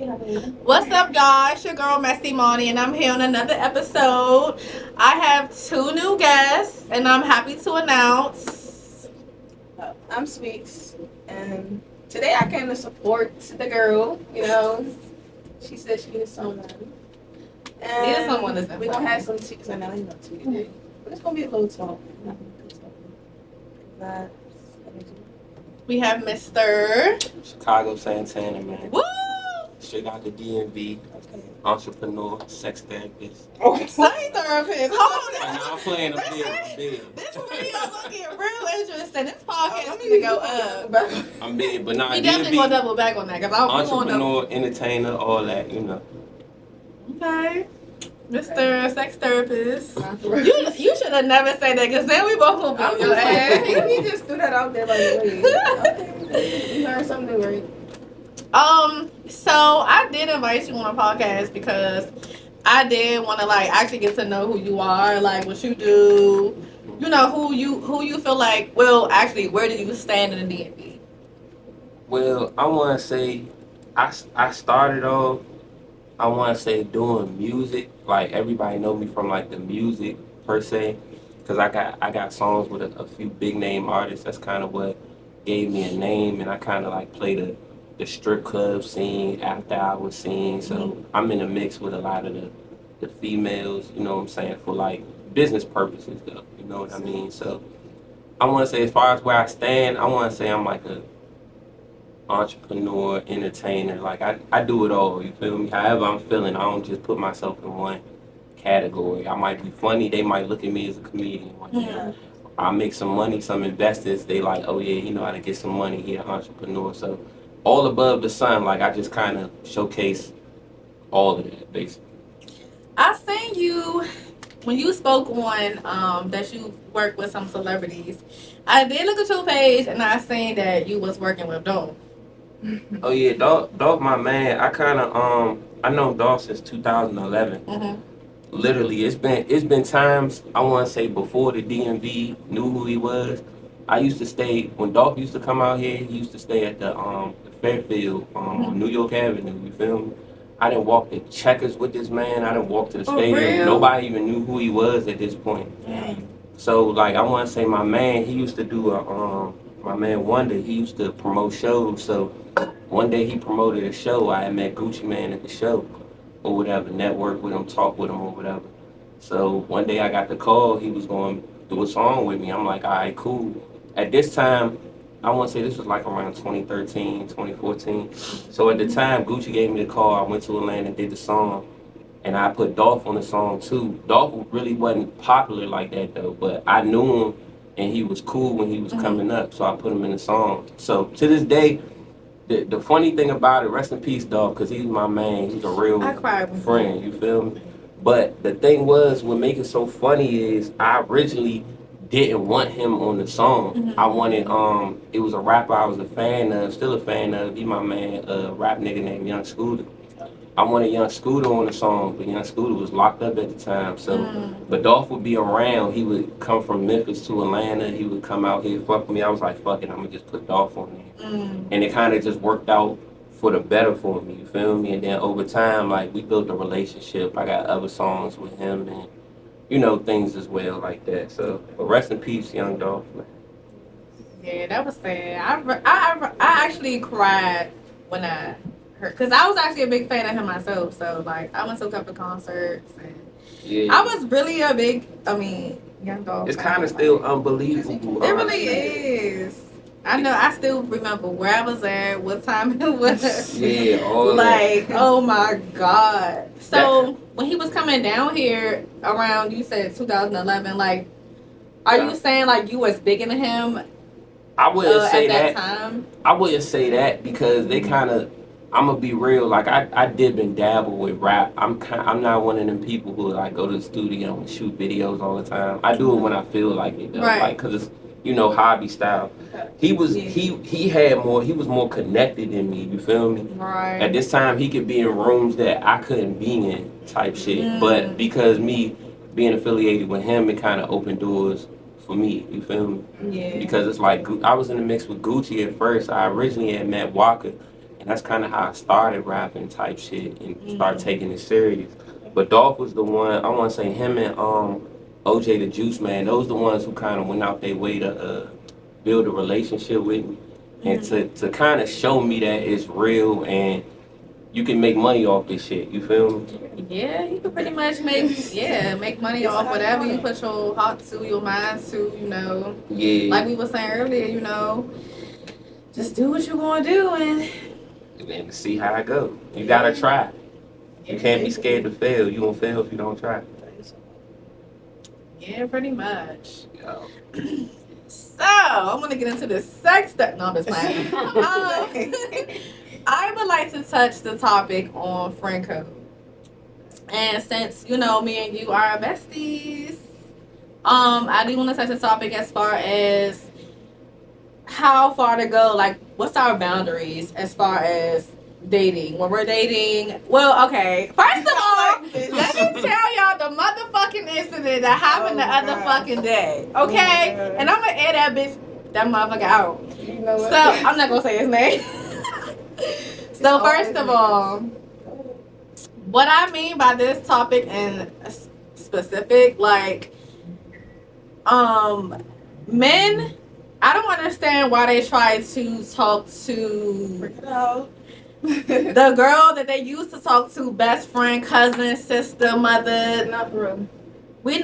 What's up, y'all? It's your girl, Messy Monty, and I'm here on another episode. I have two new guests, and I'm happy to announce. I'm Sweets, and today I came to support the girl. She said she needed someone. And Needed someone that's we're gonna have some tea, because I know you know tea. But it's gonna be a little talk. We have Mr. Chicago Santana, man. Woo! Straight out the DMV, Okay. entrepreneur, sex therapist. Sex therapist. I'm playing, I'm big. This video looking real interesting. This podcast is gonna go up. I'm big, but not We definitely gonna DMV. double back on that because I want to. Entrepreneur, entertainer, all that, Okay. Mr. Sex Therapist. You should have never said that because then we both gonna be on your ass. He just threw that out there like, okay, you learned something new, right? So I did invite you on a podcast because I did want to actually get to know who you are, what you do, who you feel like. Well, actually, where do you stand in the DMV? Well, I want to say, I started off, I want to say doing music. Like everybody know me from the music per se, because I got songs with a few big name artists. That's kind of what gave me a name, and I kind of play the strip club scene, after hours scene. So I'm in the mix with a lot of the females. You know what I'm saying, for business purposes though. You know what I mean? So I want to say, as far as where I stand, I want to say I'm like a entrepreneur, entertainer. I do it all, you feel me? However I'm feeling, I don't just put myself in one category. I might be funny, they might look at me as a comedian one day. I make some money, some investors, they like, oh yeah, he know how to get some money, he an entrepreneur. So all above the sun, I just kind of showcase all of that, basically. I seen you when you spoke on that you work with some celebrities. I did look at your page and I seen that you was working with Dolph. Oh yeah, Dolph my man. I know Dolph since 2011. Literally, it's been times, I want to say, before the DMV knew who he was. I used to stay when Dolph used to come out here. He used to stay at the Fairfield, New York Avenue. You feel me? I didn't walk the checkers with this man. I didn't walk to the stadium. Real? Nobody even knew who he was at this point. So I want to say, my man, he used to do my man Wonder, he used to promote shows. So one day he promoted a show. I had met Gucci Man at the show or whatever, network with him, talk with him or whatever. So one day I got the call, he was going to do a song with me. I'm like, all right, cool. At this time, I want to say this was around 2013, 2014. So at the time, Gucci gave me the call. I went to Atlanta and did the song. And I put Dolph on the song too. Dolph really wasn't popular like that though, but I knew him and he was cool when he was coming up, so I put him in the song. So to this day, the funny thing about it, rest in peace, Dolph, because he's my man. He's a real friend, you feel me? But the thing was, what make it so funny is I originally didn't want him on the song. I wanted, it was a rapper I was a fan of, still a fan of. He my man, a rap nigga named Young Scooter. I wanted Young Scooter on the song, but Young Scooter was locked up at the time. So, but Dolph would be around. He would come from Memphis to Atlanta. He would come out here, fuck with me. I was like, fuck it, I'm gonna just put Dolph on there. And it kind of just worked out for the better for me, you feel me? And then over time, we built a relationship. I got other songs with him and, things as well like that. So, but rest in peace, Young Dolph, man. Yeah, that was sad. I actually cried when I heard, because I was actually a big fan of him myself. So I went to a couple of concerts and I was really a big, Young Dolph. It's kind of still unbelievable. It really is. I know. I still remember where I was at, what time it was. Yeah, all that. Oh my God. So when he was coming down here around, you said 2011. Are you saying you was big into him? I wouldn't say at that time. I wouldn't say that because they kind of. I'm gonna be real. I dip and dabble with rap. I'm not one of them people who go to the studio and shoot videos all the time. I do it when I feel like it, though. Right. Because it's hobby style. He was he had more. He was more connected than me. You feel me? Right. At this time, he could be in rooms that I couldn't be in, type shit. But because me being affiliated with him, it kind of opened doors for me. You feel me? Yeah. Because it's I was in the mix with Gucci at first. I originally had met Walker. and that's kind of how I started rapping type shit and start taking it serious. But Dolph was the one. I want to say him and OJ the Juice Man. Those the ones who kind of went out their way to build a relationship with me, and to kind of show me that it's real and you can make money off this shit. You feel me? Yeah, you can pretty much make money off whatever you put your heart to, your mind to, you know. Yeah. Like we were saying earlier, you know, just do what you're gonna do and then see how it go. You gotta try. You can't be scared to fail. You won't fail if you don't try. yeah, pretty much. Yo. So I'm gonna get into the sex stuff. No, I'm just playing. I would like to touch the topic on friend code. And since, you know, me and you are besties, I do want to touch the topic as far as how far to go, like what's our boundaries as far as dating. When we're dating, well, okay, first of all, let me tell y'all the motherfucking incident that happened the other fucking day, okay? And I'm gonna air that motherfucker out. You know what? So, I'm not gonna say his name. So first of all, what I mean by this topic in specific, like, men, I don't understand why they try to talk to the girl that they used to talk to, best friend, cousin, sister, mother. Not for real.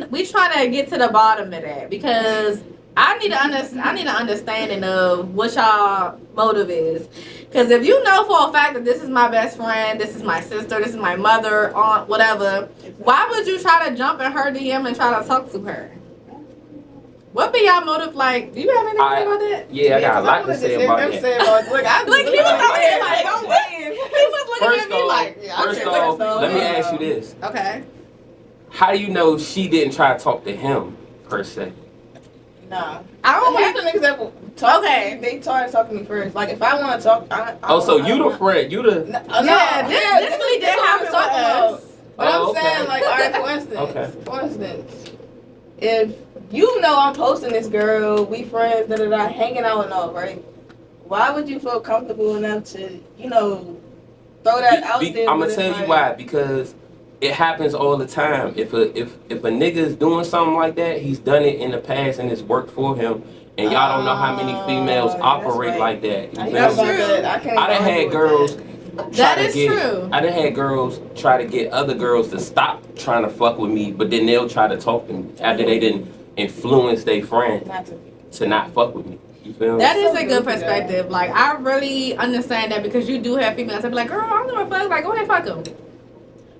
We try to get to the bottom of that because I need an understanding of what y'all motive is. Because if you know for a fact that this is my best friend, this is my sister, this is my mother, aunt, whatever, why would you try to jump in her DM and try to talk to her? What be y'all motive like? Do you have anything to say about that? Yeah, I got a lot to say about that. Look, he was out here like, I'm waiting. He was looking at me like, yeah, first off, let me ask you this. Okay. How do you know she didn't try to talk to him, per se? Nah. I don't Half the niggas that talk Okay. to me, they try to talk to me first. Like, if I want to talk, So you the friend, you the... This really did happen with us. But I'm saying, like, all right, for instance, if you know I'm posting this girl, we friends, hanging out and all, right? Why would you feel comfortable enough to, you know, throw that out there? I'm gonna tell you why. Because it happens all the time. If a nigga is doing something like that, he's done it in the past and it's worked for him. And y'all don't know how many females operate like that. You That's feel me? true. I done had girls That is true. I done had girls try to get other girls to stop trying to fuck with me, but then they'll try to talk to me after they didn't influence their friend to not fuck with me. You feel me? That is a good perspective. Like, I really understand that because you do have females that be like, girl, I don't give a fuck. Like, go ahead, fuck them.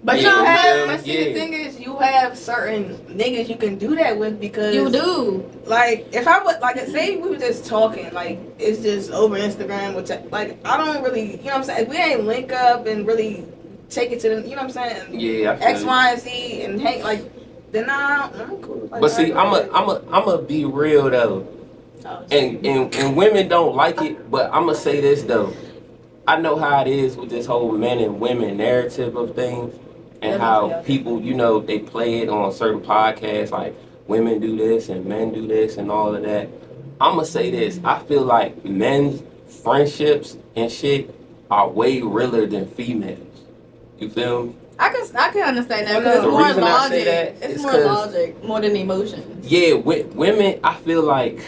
But Yeah, you have, yeah, but see, yeah. the thing is, you have certain niggas you can do that with because You do. Like, if I would, like, say we were just talking, like, it's just over Instagram, which, like, I don't really, you know what I'm saying? If we ain't link up and really take it to the, you know what I'm saying? Yeah, I feel X, you. Y, and Z, and hang, like, then I'm cool. Like, But see, alright, I'ma be real though, and women don't like it. But I'ma say this though, I know how it is with this whole men and women narrative of things, and how people, you know, they play it on certain podcasts like women do this and men do this and all of that. I'ma say this, I feel like men's friendships and shit are way realer than females. You feel me? I can understand that because it's The more reason I say logic. that It's is more 'cause- logic more than emotions. Yeah, with women, I feel like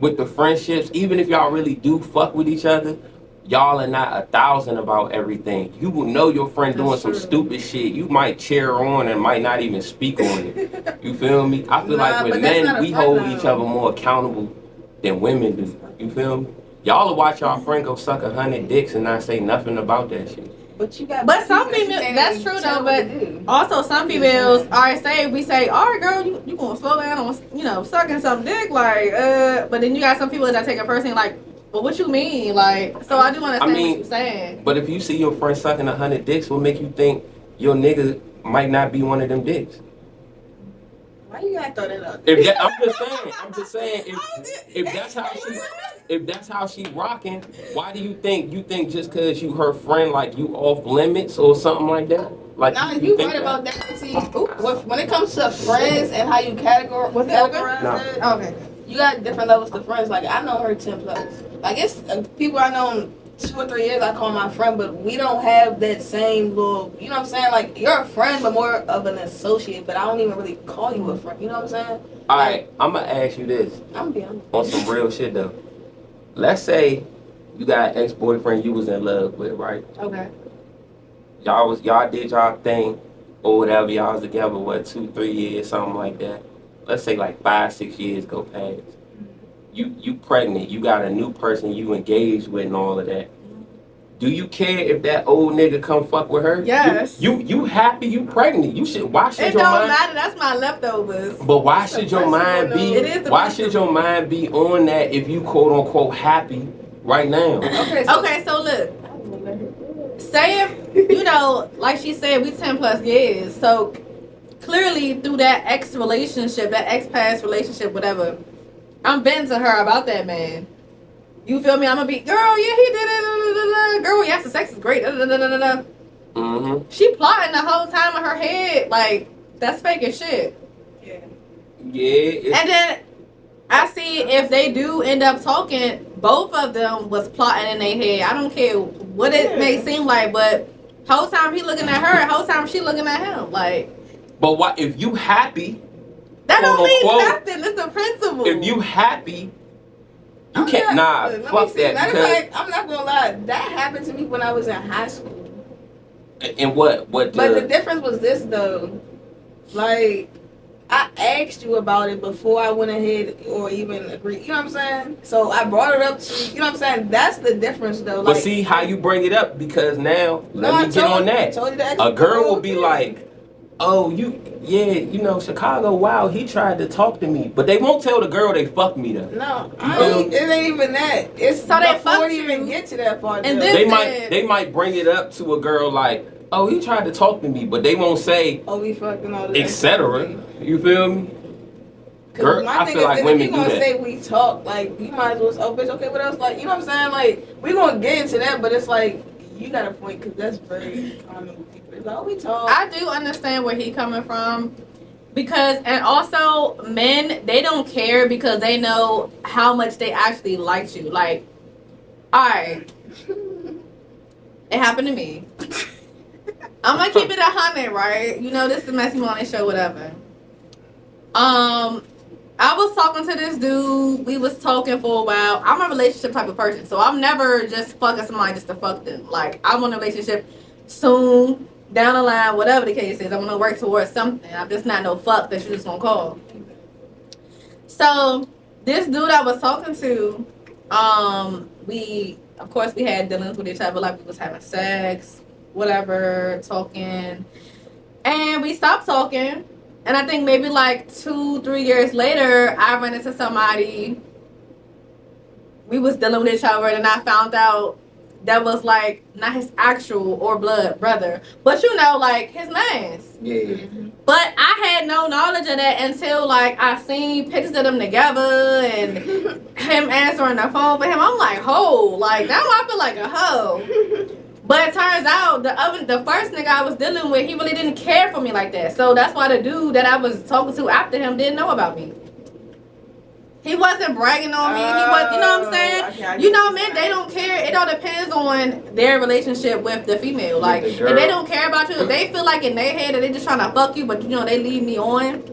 with the friendships, even if y'all really do fuck with each other, y'all are not 1,000 about everything. You will know your friend doing some stupid shit. You might cheer on and might not even speak on it. You feel me? I feel like with but that's not men, a we friend, hold though. each other more accountable than women do. You feel me? Y'all will watch y'all friend go suck 100 dicks and not say nothing about that shit. But you got. But some people that females, you that's can't true even though. tell But what to do. also some females, alright, say we say, all right, girl, you gonna slow down on, you know, sucking some dick, like, but then you got some people that take it personally, like, well, what you mean, like, so I do understand mean, what you're saying. But if you see your friend sucking 100 dicks, what make you think your nigga might not be one of them dicks? Why you gotta throw that out? I'm just saying, if that's how she rocking, why do you think just cause you her friend like you off limits or something like that? Like Nah, you think right about that. See, when it comes to friends and how you categorize No. that, Okay. you got different levels to friends. Like, I know her 10 plus. Like, it's people I know 2 or 3 years I call my friend, but we don't have that same little, you know what I'm saying? Like, you're a friend, but more of an associate, but I don't even really call you a friend, you know what I'm saying? Alright, I'm gonna ask you this. I'm be honest. On some real shit though. Let's say you got an ex-boyfriend you was in love with, right? Okay. Y'all did y'all thing or whatever, y'all was together, what, 2, 3 years, something like that. Let's say like 5, 6 years go past. You pregnant, you got a new person you engaged with and all of that. Do you care if that old nigga come fuck with her? Yes. You happy you pregnant. Why should It your don't mind matter. That's my leftovers. But why should your mind be It is the why should your mind be on that if you quote unquote happy right now? Okay, so look. Say if, you know, like she said, we 10 plus years. So clearly through that ex relationship, that ex past relationship, whatever, I'm venting to her about that man. You feel me? I'm gonna be, girl, yeah, he did it. Girl, yes, the sex is great. Mm-hmm. She plotting the whole time in her head. Like, that's fake as shit. Yeah. And then I see if they do end up talking, both of them was plotting in their head. I don't care what it may seem like, but whole time he looking at her, whole time she looking at him. Like, but what if you happy? that don't mean quote, nothing. It's the principle. If you happy, you can't. Fuck that. Matter of Because, fact, I'm not gonna lie. That happened to me when I was in high school. and what? But the difference was this though, like, I asked you about it before I went ahead or even agreed. You know what I'm saying? So I brought it up to you. You know what I'm saying? That's the difference though. But like, see how you bring it up, because now let me get on that. Told you A girl will be like, oh, you know, Chicago, wow, he tried to talk to me. But they won't tell the girl they fucked me though. No, it ain't even that. It's So they before fucked they even you. get to that part. And though. then They might bring it up to a girl like, oh, he tried to talk to me, but they won't say, oh, we fucking all that. etc. You feel me? Girl, my I thing feel like is, women if you do gonna that. say we talk, like, you might as well say, oh, bitch, okay, what else? Like, you know what I'm saying? Like, we gonna get into that, but it's like, you got a point, because that's very common with people. It's like, oh, we talk. I do understand where he coming from. Because, and also, men, they don't care because they know how much they actually liked you. Like, alright, it happened to me. I'm gonna keep it 100, right? You know, this is Messy Morning Show, whatever. I was talking to this dude. We was talking for a while. I'm a relationship type of person, so I'm never just fucking somebody just to fuck them. Like, I want a relationship soon, down the line, whatever the case is. I want to work towards something. I'm just not no fuck that you just gonna call. So this dude I was talking to, we of course we had dealings with each other, like we was having sex, whatever, talking, and we stopped talking. And I think maybe like 2-3 years later, I ran into somebody. We was dealing with each other, and I found out that was like not his actual or blood brother, but you know, like his man's. Yeah. But I had no knowledge of that until like I seen pictures of them together and him answering the phone for him. I'm like, ho, like now I feel like a hoe. But it turns out the first nigga I was dealing with, he really didn't care for me like that. So that's why the dude that I was talking to after him didn't know about me. He wasn't bragging on me. He was, you know what I'm saying? Okay, you know, men, they don't care. It all depends on their relationship with the female. Like, if they don't care about you, if they feel like in their head that they just trying to fuck you, but you know they leave me on.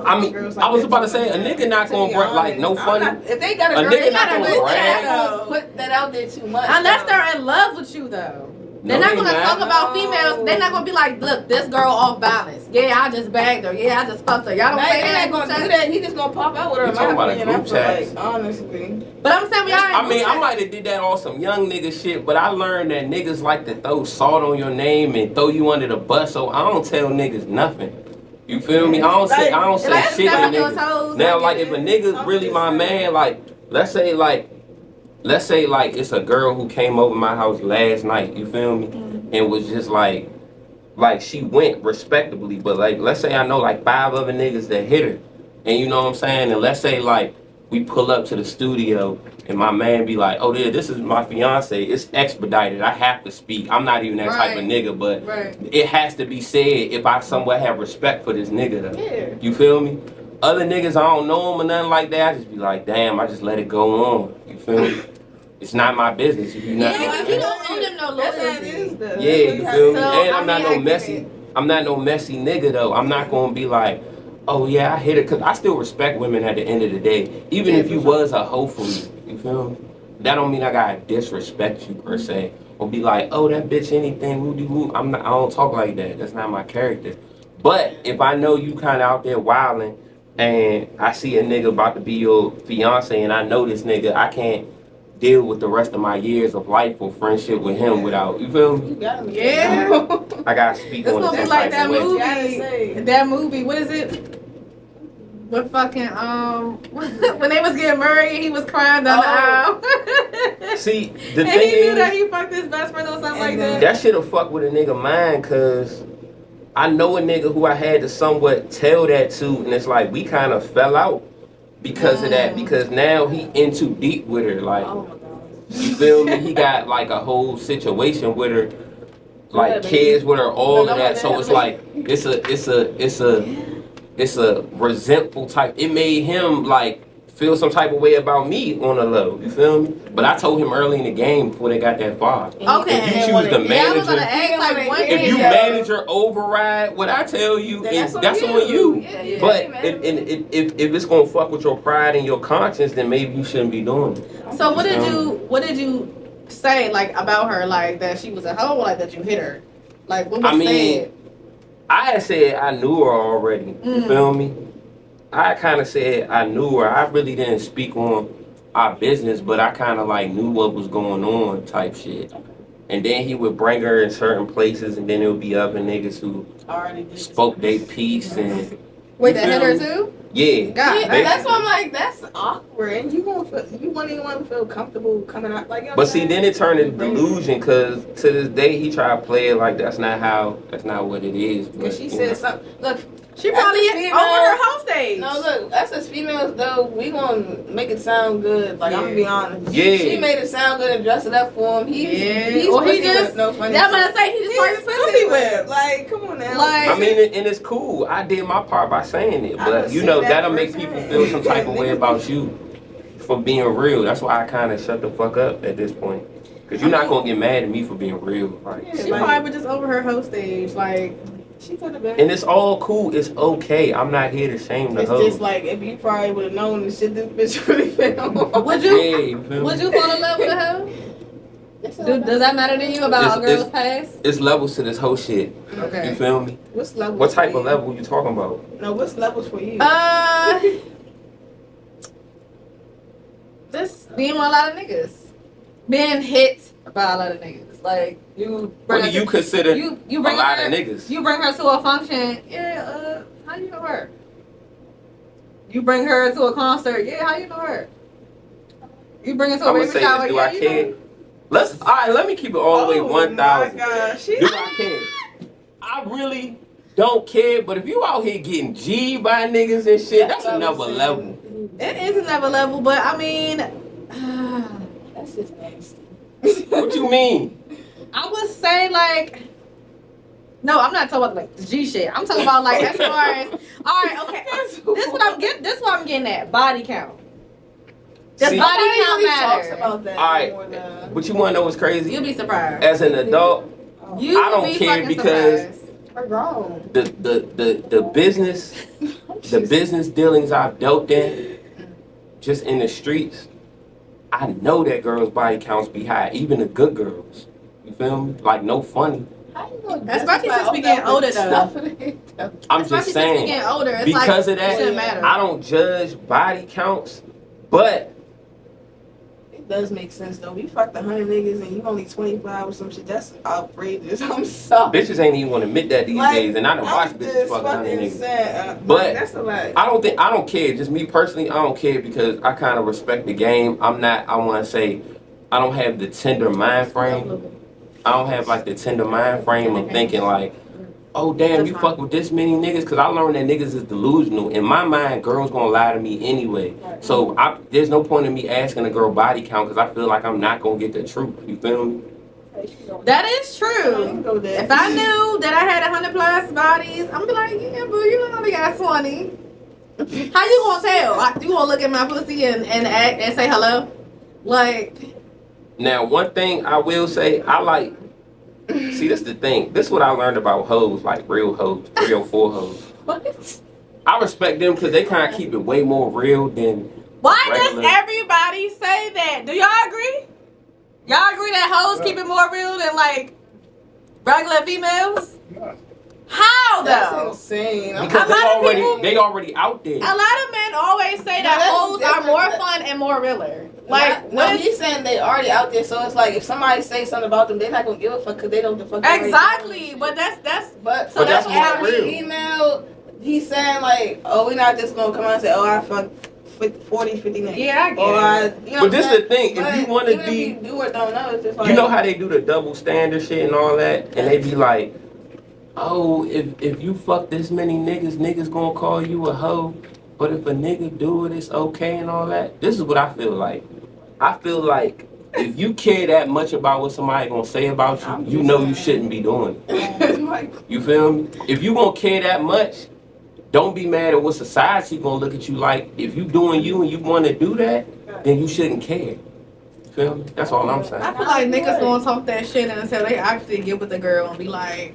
I mean, I was about to say, a nigga not gonna brag, like, no funny. If they got a girl, they gotta put that out there too much. Unless they're in love with you, though. They're not gonna talk about females. They're not gonna be like, look, this girl off balance. Yeah, I just bagged her. Yeah, I just fucked her. Y'all don't say that. They're not gonna do that. He just gonna pop out with her. Talking about a group chat. Like, honestly. But I'm saying we are. I mean, I might have did that on some young nigga shit, but I learned that niggas like to throw salt on your name and throw you under the bus. So I don't tell niggas nothing. You feel me? I don't say shit to niggas. Now, like if a nigga really my man, like let's say like it's a girl who came over my house last night. You feel me? And was just like she went respectably, but like let's say I know like 5 other niggas that hit her, and you know what I'm saying. And let's say like we pull up to the studio and my man be like, oh yeah, this is my fiance. It's expedited. I have to speak. I'm not even that type of nigga, but it has to be said if I somewhat have respect for this nigga though. Yeah. You feel me? Other niggas I don't know them or nothing like that. I just be like, damn, I just let it go on. You feel me? it's not my business if you not. Yeah, you don't owe them no That's how it is, loyalty. though. Yeah, you feel me? So, And I'm I not mean, no I get messy. it. I'm not no messy nigga though. I'm not gonna be like, oh yeah, I hit it, cause I still respect women at the end of the day. Even if you was a hoe for me, you feel me? That don't mean I gotta disrespect you per se, or be like, oh that bitch anything, woody woo. I'm not. I don't talk like that. That's not my character. But if I know you kind of out there wilding, and I see a nigga about to be your fiance, and I know this nigga, I can't deal with the rest of my years of life or friendship with him without, you feel me? You gotta be Yeah. I gotta speak It's on gonna it be some like type that of way. movie. That movie, what is it? With fucking when they was getting married, he was crying down the aisle. See, the and thing he knew is, that he fucked his best friend or something like that. that shit'll fuck with a nigga mind, cause I know a nigga who I had to somewhat tell that to, and it's like we kind of fell out because of that. Because now he in too deep with her, like you feel me? He got like a whole situation with her, like kids with her, all of that. So it's like it's a resentful type. It made him like feel some type of way about me on a low. You feel me? But I told him early in the game before they got that far. Okay. If you choose the Yeah, I was gonna manager, ask like one if you thing. manager override what I tell you, that's on you. Yeah, But if it's gonna fuck with your pride and your conscience, then maybe you shouldn't be doing it. So what did you say like about her, like that she was a hoe, like that you hit her? Like what was said? I had said I knew her already. You feel me? I kind of said I knew her. I really didn't speak on our business, but I kind of like knew what was going on type shit. And then he would bring her in certain places, and then there would be other niggas who spoke their piece and. Wait, that hit her too? Yeah. God, that's why I'm like, that's awkward, and you wouldn't even want to feel comfortable coming out like. You know But see, then it turned into delusion because to this day he tried to play it like that's not what it is. Because she said something. Look, she probably over her home stage. No, look, us as females though, we gonna make it sound good. Like I'm gonna be honest. Yeah. She made it sound good and dress it up for him. He's no funny. Yeah, I'm gonna say he just started pussy whip. Like, come on now. Like, I mean, and it's cool. I did my part by saying it, but you know that'll make people feel some type of way about you for being real. That's why I kind of shut the fuck up at this point. Cause you're not gonna get mad at me for being real. Like, she probably was just over her host stage, like. She could have been. And it's all cool. It's okay. I'm not here to shame the hoe. It's just like if you probably would have known the shit this bitch really felt. Would you fall in love with a hoe? Does that matter to you about a girl's past? It's levels to this whole shit. Okay. You feel me? What's levels? What type of level you talking about? No, what's levels for you? Just being with a lot of niggas. Being hit by a lot of niggas. Like what do you consider you bring a lot her, of niggas? You bring her to a function, how you know her? You bring her to a concert, how you know her? You bring her to a baby shower, do I care? Let me keep it all the way 1,000. Do I care? I really don't care, but if you out here getting G'd by niggas and shit, that's another level. It is another level, but I mean that's just nasty. What you mean? I would say like, no, I'm not talking about like the G shit. I'm talking about like as far as, all right, okay. This what I'm getting at. Body count. Does body count matter? About that all right, but you want to know what's crazy? You'll be surprised. As an adult, I don't care because we're grown. The business dealings I've dealt in, just in the streets. I know that girls' body counts be high, even the good girls. You feel me? Like, no funny. Especially since we getting older, though. I'm just saying, getting older, it's because like, of that, I don't judge body counts, but it does make sense, though. We fucked 100 niggas and you only 25 or some shit. That's outrageous. I'm sorry. Bitches ain't even want to admit that these days, and I don't watch bitches fuck 100 niggas. But that's a lot. I don't care. Just me personally, I don't care because I kind of respect the game. I want to say, I don't have the tender mind frame. I don't have like the tender mind frame of thinking like, oh damn, you fuck with this many niggas, because I learned that niggas is delusional. In my mind, girls gonna lie to me anyway. So there's no point in me asking a girl body count because I feel like I'm not gonna get the truth. You feel me? That is true. If I knew that I had 100 plus bodies, I'm be like, yeah, boo, you know I only got 20. How you gonna tell? You gonna look at my pussy and act and say hello? Like, Now, one thing I will say, I like. See, this the thing. This is what I learned about hoes, like real hoes, 304 hoes. What? I respect them because they kind of keep it way more real than. Why regular. does everybody say that? Do y'all agree? Y'all agree that hoes keep it more real than like regular females? How That's though? insane. Because they already out there. A lot of men always say that that's hoes are different. more fun and more realer. Like, no, he's saying they already out there, so it's like if somebody say something about them, they're not gonna give a fuck because they don't the fuck. Exactly, but that's but so that's that's more real. Female, he's saying like, oh, we're not just gonna come out and say, oh, I fucked 40, 50 niggas. Yeah, I get it. You know but this is the thing. If you want to be, if you do or don't know, it's just like, you know how they do the double standard shit and all that, and they be like, oh, if you fuck this many niggas gonna call you a hoe. But if a nigga do it, it's okay and all that. This is what I feel like. I feel like if you care that much about what somebody gonna say about you, you know you shouldn't be doing it. You feel me? If you gonna care that much, don't be mad at what society gonna look at you like. If you doing you and you want to do that, then you shouldn't care. You feel me? That's all I'm saying. I feel like niggas gonna talk that shit until they actually get with the girl and be like,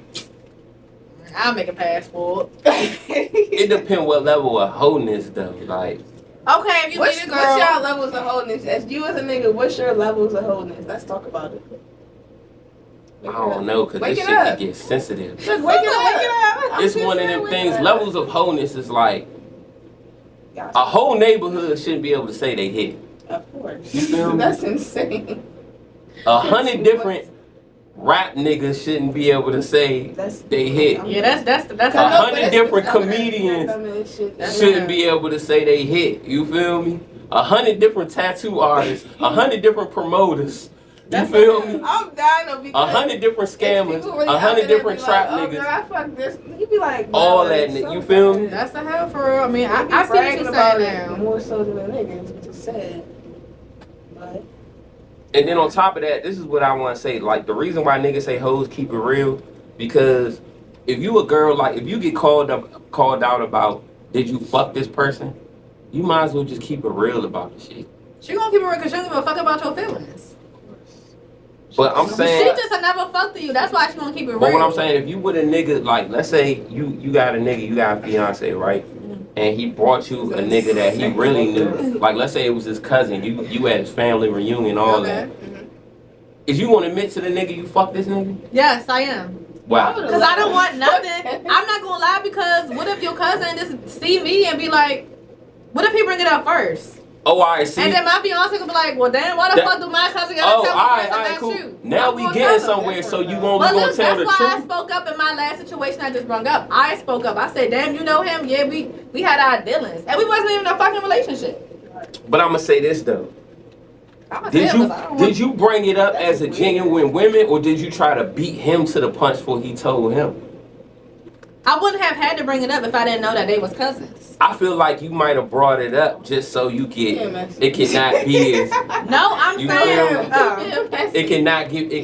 I'll make a pass for it. It depends what level of wholeness though. Like, okay, if you what's meet a girl, y'all levels of wholeness? As you as a nigga, what's your levels of wholeness? Let's talk about it. I don't know, cause this shit can get sensitive. Just wake it up. It's one of them things. Levels of wholeness is like a whole neighborhood shouldn't be able to say they hit. Of course. You feel me? That's insane. 100 different rap niggas shouldn't be able to say they hit. yeah, that's 100 different comedians shouldn't be able to say they hit. You feel me? 100 different tattoo artists, 100 different promoters. You feel me? I'm dying of because 100 different scammers, really 100 different trap like, oh, niggas. Girl, I fuck this. You be like, All that nigga. You feel me? That's the hell for real. I mean, I see what you're saying now. More so than the niggas, which is sad. But And then on top of that, this is what I want to say. Like, the reason why niggas say hoes keep it real, because if you a girl, like, if you get called out about, did you fuck this person? You might as well just keep it real about the shit. She gonna keep it real because she don't give a fuck about your feelings. But I'm saying, she just never fucked you. That's why she gonna keep it real. but what I'm saying, if you with a nigga, like, let's say you got a nigga, you got a fiance, right? And he brought you a nigga that he really knew. Like, let's say it was his cousin. You at his family reunion, all that. Is you gonna admit to the nigga you fuck this nigga? Yes, I am. Wow. Because I don't want nothing. I'm not gonna lie, because what if your cousin just see me and be like, what if he bring it up first? Oh, all right, see. And then my fiance could be like, well, damn, why the fuck do my cousin gotta tell me first about cool. you? Now we getting somewhere, so you gonna tell the truth. That's why I spoke up in my last situation I just brought up. I spoke up. I said, damn, you know him? Yeah, we had our dealings. And we wasn't even in a fucking relationship. But I'm gonna say this, though. Did you bring it up as a genuine woman, or did you try to beat him to the punch before he told him? I wouldn't have had to bring it up if I didn't know that they was cousins. I feel like you might have brought it up just so you it cannot be as no, I'm saying it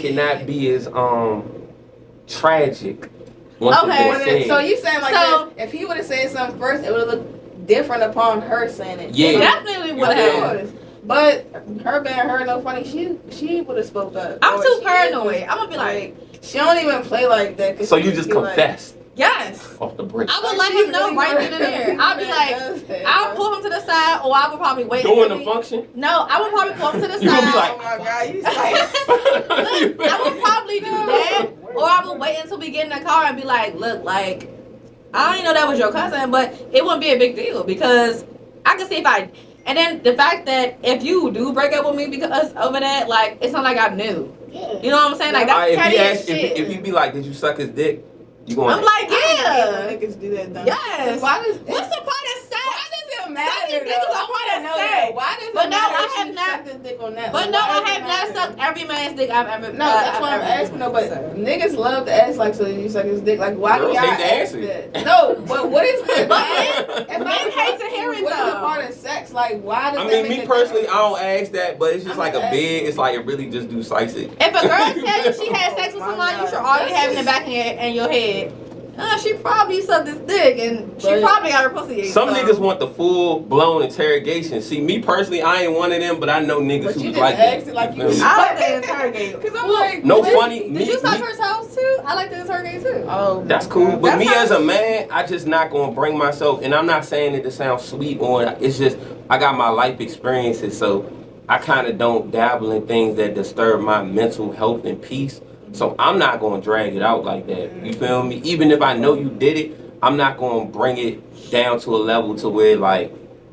cannot be as tragic. Okay, so you saying like this, if he would have said something first, it would have looked different upon her saying it. Yeah, it definitely would have. But her being her no funny, she would have spoke up. I'm too paranoid. I'm gonna be like, she don't even play like that. So you just confessed. Yes. Off the break. I would let him know right then and there. I'll be like, I'll pull him to the side, or I would probably wait. Doing the function? No, I would probably pull him to the side. You gonna be like, oh my god, you like. Look, I would probably do that, or I would wait until we get in the car and be like, look, like, I didn't know that was your cousin, but it wouldn't be a big deal because I can see if I. And then the fact that if you do break up with me because over that, like, it's not like I knew. Yeah. You know what I'm saying? Like, that's petty as shit. If he be like, did you suck his dick? You going? I'm like, yeah. Niggas do that though. Yes. What's the part of sex? Why does it matter? Sucking dick is a part of sex. Why does it but matter? No, I have not. Dick on that? But no, I have not sucked every man's dick I've ever. No, that's why I'm asking. No, but niggas love to ask like, so you suck his dick? Like, why do y'all ask that? No, but what is it? Men hate to hear it though. What is a part of sex? Like, why does? I mean, me personally, I don't ask that, but it's just like a big. It's like it really just do slice it. If a girl tells you she had sex with someone, you should already have in the back of your head. She probably sucked his dick and she probably got her pussy ate. Some niggas want the full blown interrogation. See, me personally, I ain't one of them, but I know niggas who like that. Like you I like the interrogate. Cause I'm like, no funny. Did you suck her toes too? I like the interrogate too. Oh, that's cool. But That's me how as a man, I just not gonna bring myself, and I'm not saying it to sound sweet or it's just I got my life experiences, so I kind of don't dabble in things that disturb my mental health and peace. So I'm not gonna drag it out like that. You feel me? Even if I know you did it, I'm not gonna bring it down to a level to where like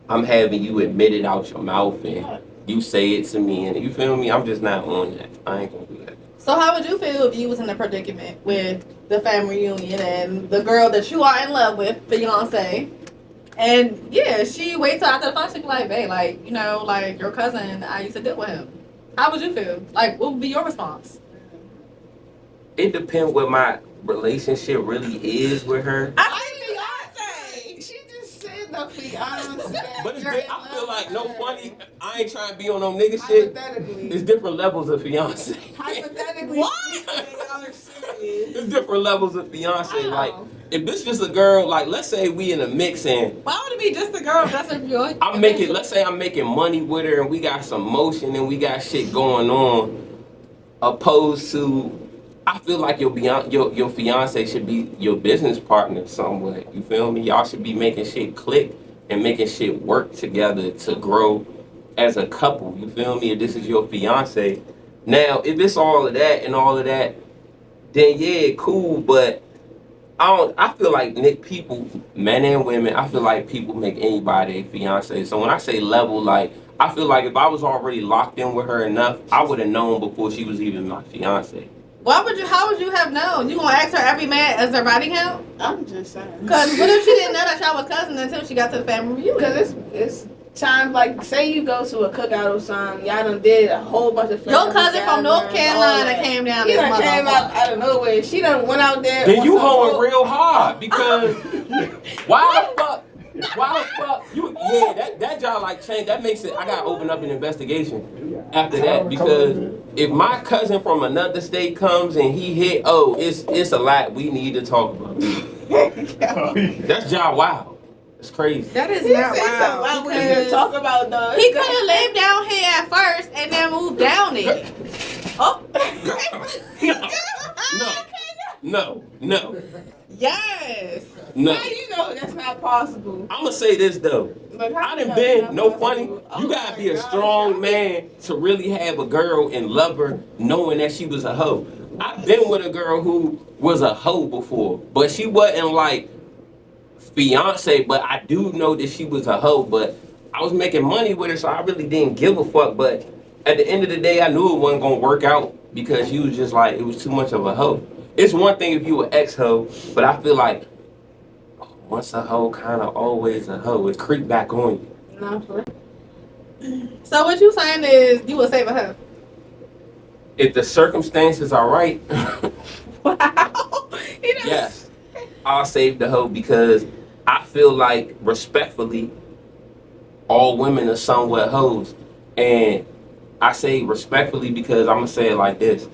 I'm having you admit it out your mouth and you say it to me, and you feel me? I'm just not on that. I ain't gonna do that. So how would you feel if you was in a predicament with the family reunion and the girl that you are in love with, fiance, and yeah, she waits till after the function, like, babe, like, you know, like your cousin, I used to deal with him. How would you feel? Like, what would be your response? It depends what my relationship really is with her. Beyonce. She just said the fiance. But it's I feel like no funny. I ain't trying to be on no nigga shit. Hypothetically. It's different levels of fiance. Hypothetically. What? Y'all are serious. It's different levels of fiance. Like if this just a girl, like let's say we in a mix and Why would it be just a girl if that's your let's say I'm making money with her and we got some motion and we got shit going on, opposed to I feel like your fiance should be your business partner somewhat. You feel me? Y'all should be making shit click and making shit work together to grow as a couple. You feel me? If this is your fiance. Now, if it's all of that and all of that, then yeah, cool. But I feel like people, men and women, I feel like people make anybody a fiance. So when I say level, like I feel like if I was already locked in with her enough, I would have known before she was even my fiance. How would you have known? You gonna ask her every man as their body count? I'm just saying. Cause what if she didn't know that y'all was cousins until she got to the family reunion? Because it's times like say you go to a cookout or something, y'all done did a whole bunch of. Your cousin from North Carolina came down. He done came out of nowhere. She done went out there. Then you hoeing real hard because why the fuck? That job like changed. That makes it. I gotta open up an investigation after that because if my cousin from another state comes and he hit, it's a lot we need to talk about. That's job wow. It's crazy. That is not wild. We need to talk about though. He could have lived down here at first and then moved down there. Oh. No. Yes. No. How you know that's not possible? I'm gonna say this though. I done been no funny. You gotta be a strong man to really have a girl and love her, knowing that she was a hoe. I've been with a girl who was a hoe before, but she wasn't like fiance. But I do know that she was a hoe. But I was making money with her, so I really didn't give a fuck. But at the end of the day, I knew it wasn't gonna work out because she was just like it was too much of a hoe. It's one thing if you were ex-hoe, but I feel like once a hoe, kind of always a hoe. It creep back on you. No, for real. So what you saying is you would save a hoe? If the circumstances are right, Wow. yes, I'll save the hoe because I feel like respectfully, all women are somewhat hoes. And I say respectfully because I'm going to say it like this.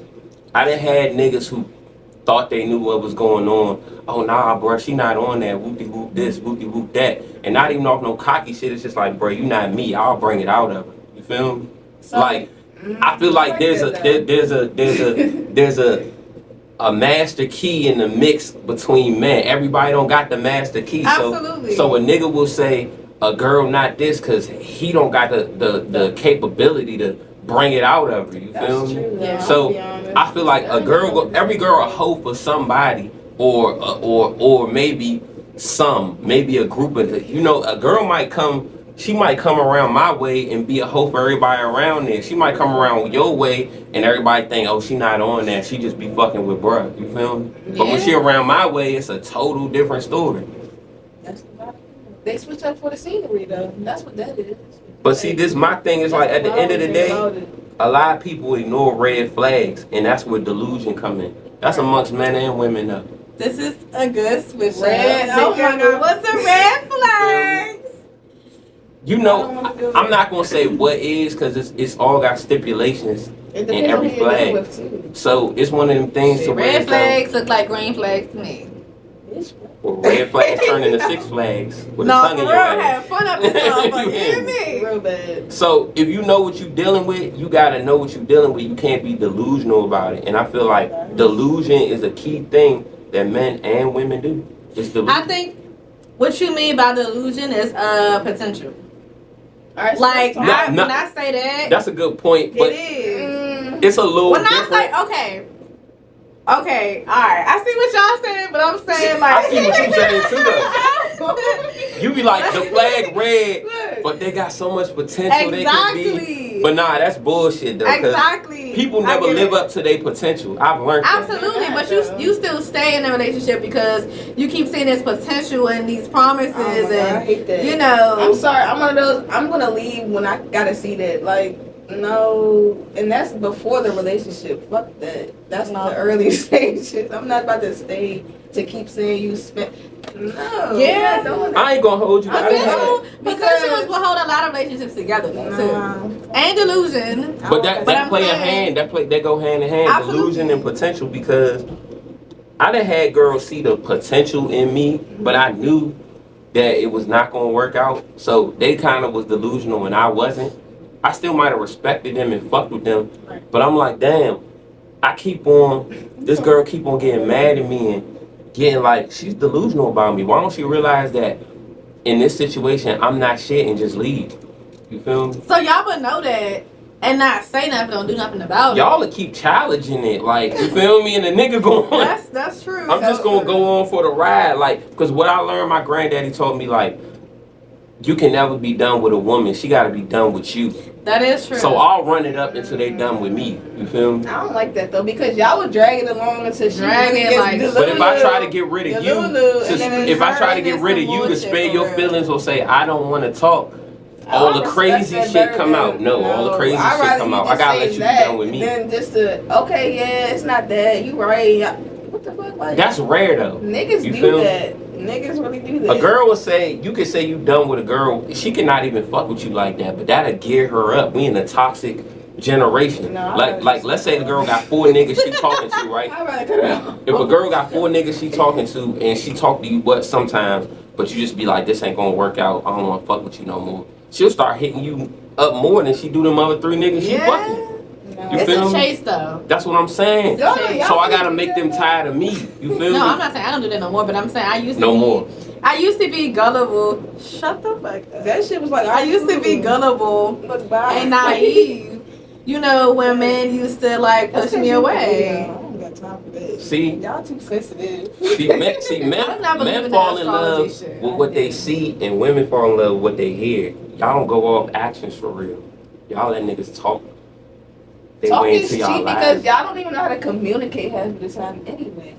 I done had niggas who thought they knew what was going on. Oh, nah, bro, she not on that. Whoopty-whoop this, whoopty-whoop that. And not even off no cocky shit. It's just like, bro, you not me. I'll bring it out of her. You feel me? So, like, I feel like there's a master key in the mix between men. Everybody don't got the master key. Absolutely. So a nigga will say, a girl not this because he don't got the capability to bring it out of her. You feel me? Yeah, so I feel like every girl a hoe for somebody, or maybe a group of a girl might come. She might come around my way and be a hoe for everybody around there. She might come around your way and everybody think, oh, she not on that. She just be fucking with bruh. You feel me? Yeah. But when she around my way, it's a total different story. They switch up for the scenery though. That's what that is. But see, this my thing is like at the end of the day, a lot of people ignore red flags, and that's where delusion come in. That's amongst men and women though. This is a good switch. Red, oh my God, what's a red flag? You know, I'm not gonna say what is because it's all got stipulations in every flag. So it's one of them things to red flags look like green flags to me. Well, red flags turn into Six Flags with No, a tongue for in real, your I ass. had fun up this motherfucker. You hear me? Real bad. So if you know what you're dealing with, you gotta know what you're dealing with. You can't be delusional about it. And I feel like delusion is a key thing that men and women do. It's delusion. I think what you mean by delusion is potential. All right, so Like, let's talk. when I say that, That's a good point, but it is. it's a little When different. I say, okay, all right, I see what y'all saying, but I'm saying like, I see what you saying too, though. You be like the flag red, but they got so much potential they can be. exactly. But nah, that's bullshit though. 'Cause Exactly. people I never get live it. up to their potential. I've learned that. Absolutely, but you still stay in a relationship because you keep seeing this potential and these promises, Oh my God, and I hate that. you know. I'm sorry. I'm one of those. I'm gonna leave when I gotta see that. Like, no, and that's before the relationship. Fuck that. That's No. the early stages. I'm not about to stay to keep saying you spent. No. Yeah. I'm not doing that. I ain't gonna hold you. I didn't have- Potential will hold a lot of relationships together though too, Nah. and delusion. But that I'm play a saying- hand. That go hand in hand. Absolutely. Delusion and potential, because I done had girls see the potential in me, but I knew that it was not gonna work out. So they kind of was delusional when I wasn't. I still might have respected them and fucked with them, but I'm like, damn. This girl keep on getting mad at me and getting like, she's delusional about me. Why don't she realize that in this situation I'm not shit and just leave? You feel me? So y'all would know that and not say nothing, don't do nothing about Y'all will keep challenging it, like, you feel me? And the nigga going, That's true. I'm just gonna go on for the ride, like, because what I learned, my granddaddy told me, like, you can never be done with a woman. She gotta be done with you. That is true. So I'll run it up until they done with me. You feel me? I don't like that though, because y'all would drag it along until she Drag really it gets like- delulu. But if I try to get rid of you, Delulu, and then if I her try to and get then rid of some you to bullshit spare for your real. feelings or say I don't want to talk, all the I crazy respect shit that come better out. than- No, all the crazy I'd shit rather come you out. I just gotta say let you be that done with me. Then just to, okay, yeah, it's not that. You right. What the fuck? Like, That's rare though. niggas You do feel me? that. Niggas really do that. A girl will say, you can say you done with a girl. She cannot even fuck with you like that, but that'll gear her up. We in a toxic generation. No, I like, rather let's say the girl got 4 niggas she talking to, right? I'd rather cut it off. If a girl got 4 niggas she talking to and she talk to you sometimes, but you just be like, this ain't gonna work out. I don't want to fuck with you no more. She'll start hitting you up more than she do them other 3 niggas she fucking. No. You It's feel a me? chase though. That's what I'm saying. Y'all So I do gotta make them that. tired of me. You feel me? No, I'm not saying I don't do that no more, but I'm saying I used to No be, more. I used to be gullible. Shut the fuck up. That shit was like, I used to be gullible Look, bye. and naive. You know, when men used to like push me away. I don't got time for that. See? Y'all too sensitive. I'm not men believing fall that in astrology love shit. with what they see, and women fall in love with what they hear. Y'all don't go off actions for real. Y'all let niggas talk. They Talk way is into cheap y'all because lives. y'all don't even know how to communicate half of the time anyway.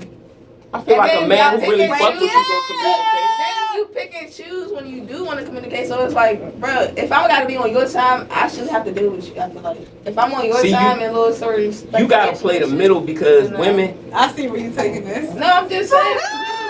I feel And like a then man y'all who really pick fucks and with you gonna communicate. Then you pick and choose when you do want to communicate. So it's like, bro, if I gotta be on your time, I shouldn't have to deal with you. I feel like if I'm on your See, time and little certain, You gotta play the middle because No. women. I see where you taking this. No, I'm just saying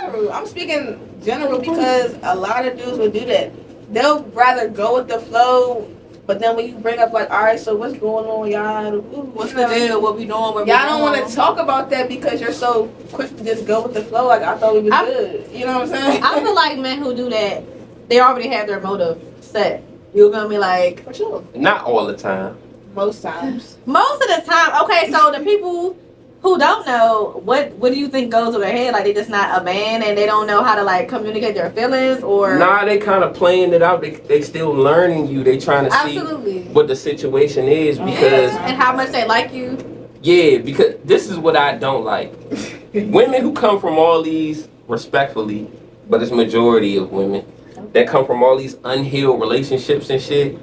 general. I'm speaking general because a lot of dudes will do that. They'll rather go with the flow, but then when you bring up like, all right, so what's going on, y'all? What's the deal? What we doing? Where we Y'all don't going? want to talk about that because you're so quick to just go with the flow. Like I thought we was good. You know what I'm saying? I feel like men who do that, they already have their motive set. You feel me? Like For sure. Not all the time. Most times. most of the time. Okay, so the people who don't know, what do you think goes through their head? Like they just not a man and they don't know how to like communicate their feelings, or Nah, they kind of playing it out. They still learning you. They trying to see absolutely. what the situation is because And how much they like you. yeah, because this is what I don't like. Women who come from all these, respectfully, but it's majority of women that come from all these unhealed relationships and shit.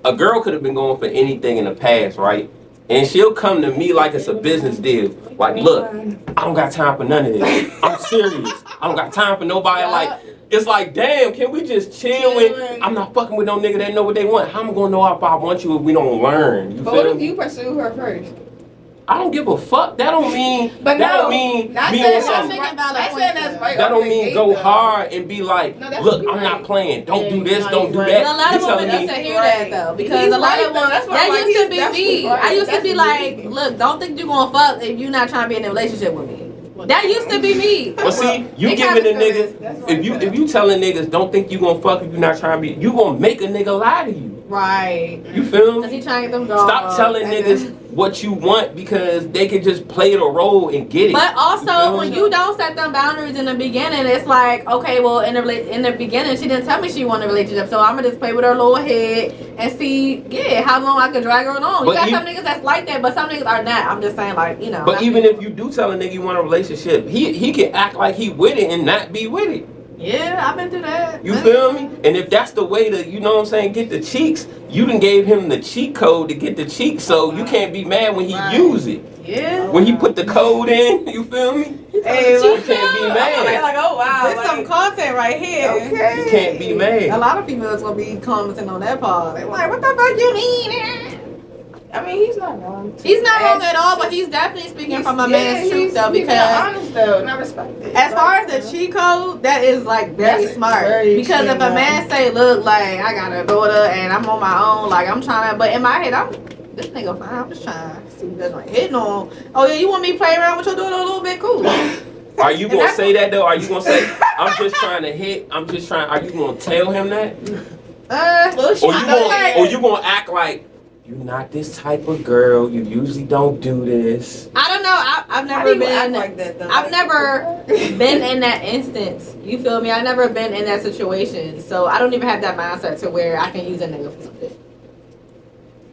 A girl could have been going for anything in the past, right? And she'll come to me like it's a business deal. Like, look, I don't got time for none of this. I'm serious. I don't got time for nobody. Like, it's like, damn, can we just chill? And I'm not fucking with no nigga that know what they want. How am I gonna know if I want you if we don't learn? You But what feel if me? you pursue her first? I don't give a fuck. That don't mean. But that no, don't mean not me saying on that's something. right. Not saying that's right. That off don't the mean gate, go though. hard and be like, No, that's look, you I'm not right. playing. Don't do this. No, Don't do you're that. But a lot You of telling women me- don't hear that though, because He's a lot right, of though. That's why I'm that like, used to that's be me. right. I used to That's be me. like, look, don't think you're gonna fuck if you're not trying to be in a relationship with me. That used to be me. But see, you It giving a kinda nigga, if you telling niggas don't think you gonna fuck if you not trying to be, you gonna make a nigga lie to you. Right. You feel Cause me? he trying to get them dogs. Stop telling niggas what you want because they can just play the role and get it. But also, when me? you don't set them boundaries in the beginning, it's like, okay, well, in the beginning, she didn't tell me she wanted a relationship, so I'm gonna just play with her little head and see, how long I can drag her along. You got some niggas that's like that, but some niggas are not. I'm just saying, like, you know. But even if you do tell a nigga you want a relationship, he can act like he with it and not be with it. Yeah, I've been through that. You feel me? And if that's the way to, you know what I'm saying, get the cheeks, you done gave him the cheat code to get the cheeks, so you can't be mad when he use it. Yeah. When he put the code in, you feel me? Hey, you can't be mad. Like, oh wow, there's some content right here. Okay. You can't be mad. A lot of females gonna be commenting on that part. They're like, what the fuck you mean? I mean, he's not wrong. He's not wrong at all, but he's definitely speaking from a man's truth though, He's because honest though, and I respect it. as far as the cheat code, that is like very smart. Because if a man say, look, like I got a daughter and I'm on my own, like I'm trying to, but in my head, this nigga fine. I'm just trying to see what that's like hitting on. Oh yeah, you want me to play around with your daughter a little bit? Cool. Are you gonna say that though? Are you gonna say I'm just trying to hit? I'm just trying. Are you gonna tell him that? Or you gonna act like you're not this type of girl. You usually don't do this. I don't know. I've never been like that though. I've never been in that instance. You feel me? I've never been in that situation, so I don't even have that mindset to where I can use a nigga for something.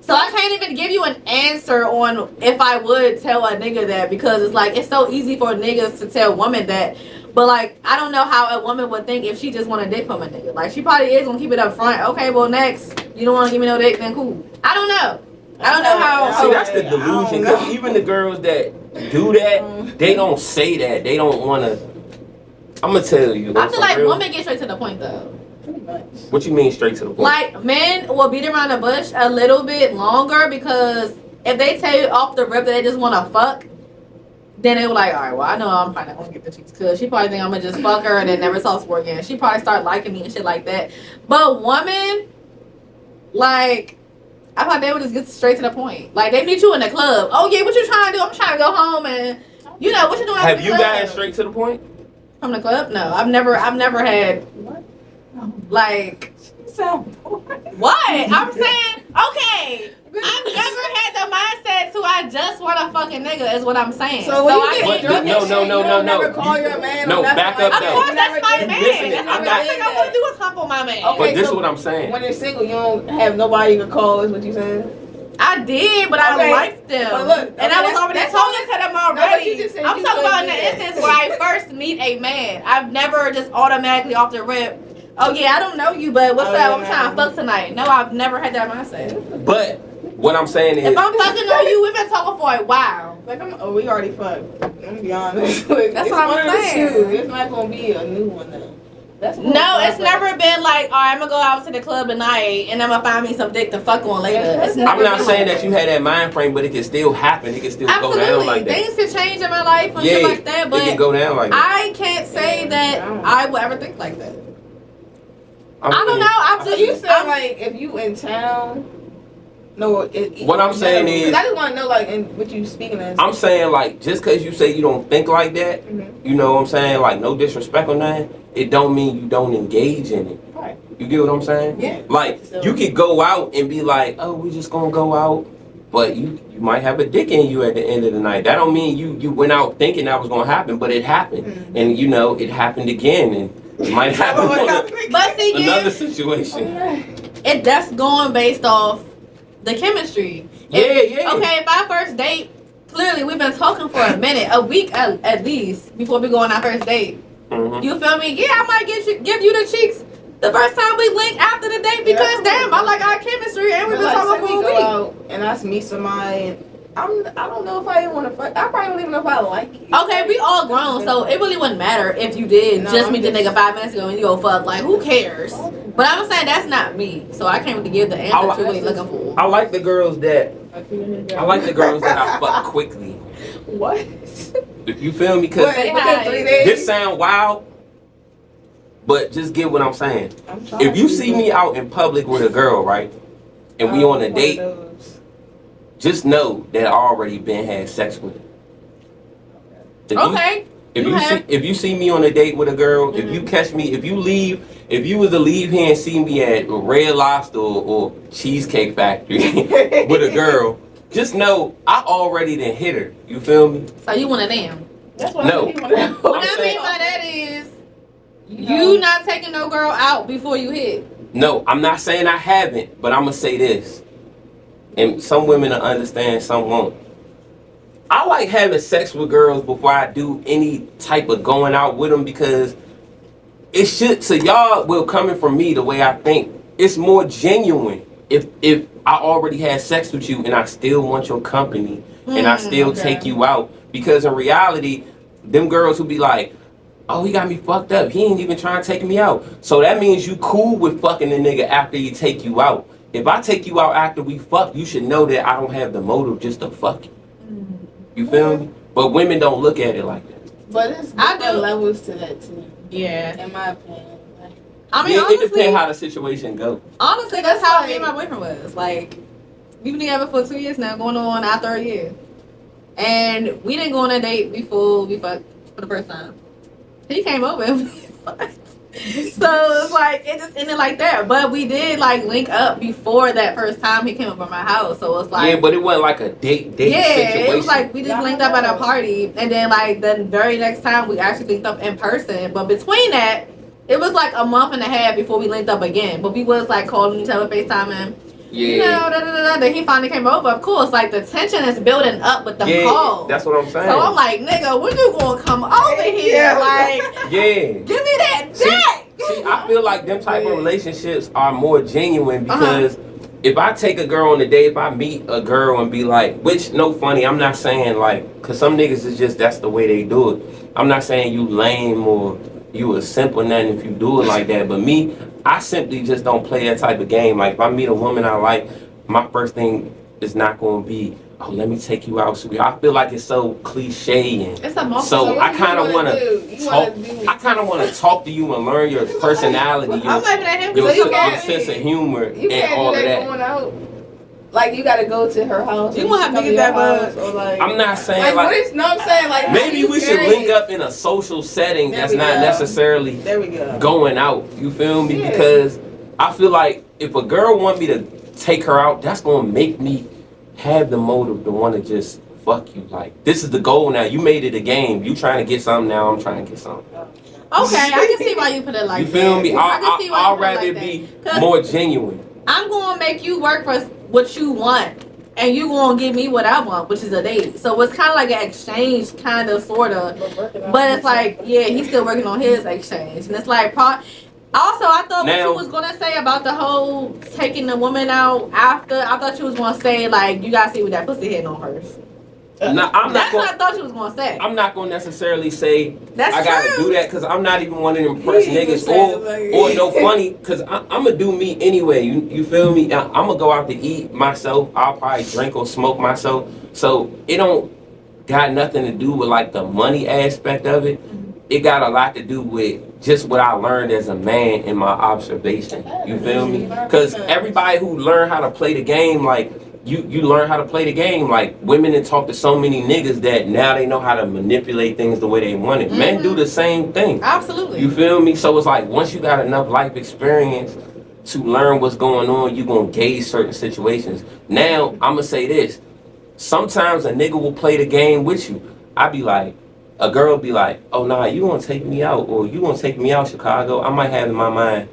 So I can't even give you an answer on if I would tell a nigga that, because it's like it's so easy for niggas to tell women that, but like I don't know how a woman would think if she just want a dick from a nigga. Like she probably is gonna keep it up front. Okay, well next you don't want to give me no dick, then cool. I don't know. I don't know how. See, that's the delusion. Cause even the girls that do that, they don't say that. They don't want to. I'm gonna tell you. I feel like women get straight to the point though. What you mean straight to the point? Like men will beat around the bush a little bit longer, because if they tell you off the rip that they just want to fuck, then they were like, all right, well I know I'm probably not gonna get the cheeks, because she probably think I'm gonna just fuck her and then never talk to her again. She probably start liking me and shit like that. But women, like, I thought they would just get straight to the point. Like they meet you in the club. Oh yeah, what you trying to do? I'm trying to go home and you know what you doing. Have you gotten straight to the point from the club? No, I've never had. What? Like. What? I'm saying, okay. I've never had the mindset to I just want a fucking nigga is what I'm saying. So when you get drunk, no. Never call your man. No, back up Of though. course, that's my man. Listen, That's the first thing I want to do is hump on my man. Okay, But this is so what I'm saying. when you're single, you don't have nobody to call. Is what you saying? I did, but I liked them. But look, and I was already talking to them already. No, I'm talking about in the instance where I first meet a man. I've never just automatically off the rip, oh yeah, I don't know you, but what's up? I'm trying to fuck tonight. No, I've never had that mindset. But what I'm saying is, if I'm fucking on you, we've been talking for a while. Like we already fucked. I'm gonna be honest. Like, that's what I'm saying. It's not gonna be a new one though. No, it's never been like, all right, I'm gonna go out to the club tonight and I'm gonna find me some dick to fuck on later. I'm not saying that you had that mind frame, but it can still happen. It can still go down like that. Things can change in my life and shit like that, but it can go down like that. I can't say that I would ever think like that. I don't know. I'm just. You said like if you in town. No, what I'm saying is, I just want to know, like, what you speaking as. I'm saying, like, just because you say you don't think like that, you know what I'm saying? Like, no disrespect or nothing, it don't mean you don't engage in it. Right. You get what I'm saying? Yeah. Like, you could go out and be like, oh, we just gonna go out, but you might have a dick in you at the end of the night. That don't mean you went out thinking that was gonna happen, but it happened. And, you know, it happened again, and it might happen another situation. That's going based off the chemistry. Yeah. Okay, my first date, clearly we've been talking for a minute, a week at least, before we go on our first date. You feel me? Yeah, I might give you the cheeks the first time we link after the date, because damn, I like our chemistry and we've been talking for a week. Out and I meet somebody and I don't know if I even want to fuck. I probably don't even know if I like you. Okay, we all grown, so it really wouldn't matter if you did just meet the nigga 5 minutes ago and you go fuck. Like, who cares? But I'm saying that's not me, so I can't really give the answer to what he's looking for. I like the girls that I fuck quickly. What? If you feel me, because this sound wild, but just get what I'm saying. If you see me out in public with a girl, right, and we on a date, just know that I already been had sex with her. If you see me on a date with a girl, if you catch me, if you was to leave here and see me at Red Lobster or Cheesecake Factory with a girl, just know I already done hit her. You feel me? So you want a damn? That's what No. I mean. What I mean by that is you not taking no girl out before you hit. No, I'm not saying I haven't, but I'm gonna say this, and some women will understand, some won't. I like having sex with girls before I do any type of going out with them because it should. So y'all will coming from me the way I think. It's more genuine if I already had sex with you and I still want your company and I still take you out, because in reality, them girls who be like, oh, he got me fucked up. He ain't even trying to take me out. So that means you cool with fucking the nigga after he take you out. If I take you out after we fuck, you should know that I don't have the motive just to fuck you. You feel me? But women don't look at it like that. But it's different levels to that too. Yeah. In my opinion. I mean, yeah, honestly, it depends how the situation goes. Honestly, that's how me and my boyfriend was. Like, we've been together for 2 years now, going on our third year. And we didn't go on a date before we fucked for the first time. He came over and we fucked. So it's like, it just ended like that. But we did like link up before that first time he came over my house. So it's like, yeah, but it wasn't like a date situation. It was like we just linked up at a party, and then like the very next time we actually linked up in person. But between that, it was like a month and a half before we linked up again. But we was like calling each other, FaceTiming. Yeah. You know, Then he finally came over. Of course, like the tension is building up with the calls. That's what I'm saying. So I'm like, nigga, when you gonna come over here? Like, give me that dick. See, I feel like them type of relationships are more genuine because if I take a girl on a date, if I meet a girl and be like, which no funny, I'm not saying like, cause some niggas is just that's the way they do it. I'm not saying you lame or you a simp or nothing if you do it like that. But me, I simply just don't play that type of game. Like if I meet a woman I like, my first thing is not gonna be, oh, let me take you out. So I feel like it's so cliche, and it's a so I kind of want to talk. I kind of want to talk to you and learn your personality, your sense of humor, and all of that. Going out. Like you gotta go to her house. You gonna have to get that buzz. Like, I'm not saying like no, I'm saying like maybe we should link up in a social setting that's not necessarily going out. You feel me? Yeah. Because I feel like if a girl want me to take her out, that's gonna make me have the motive to want to just fuck you. Like this is the goal now. You made it a game. You trying to get something now. I'm trying to get something. Okay, I can see why you put it like that. You feel me? I'd rather it be more genuine. I'm gonna make you work for what you want, and you gonna give me what I want, which is a date. So it's kind of like an exchange, kind of, sort of. But it's like, yeah, he's still working on his exchange, and it's like, also, I thought what you was gonna say about the whole taking the woman out after. I thought you was gonna say like, you gotta see what that pussy hitting on first. That's what I thought you was gonna say. I'm not gonna necessarily say I gotta true. do that because I'm not even one of them impressed niggas or no funny because I'm gonna do me anyway. You feel me? I'm gonna go out to eat myself. I'll probably drink or smoke myself. So it don't got nothing to do with like the money aspect of it. It got a lot to do with just what I learned as a man in my observation. You feel me? Because everybody who learned how to play the game, like. You learn how to play the game. Like women that talk to so many niggas that now they know how to manipulate things the way they want it. Men do the same thing. Absolutely. You feel me? So it's like once you got enough life experience to learn what's going on, you gonna gauge certain situations. Now I'm gonna say this. Sometimes a nigga will play the game with you. I be like, a girl be like, oh nah, you gonna take me out or you gonna take me out Chicago. I might have in my mind,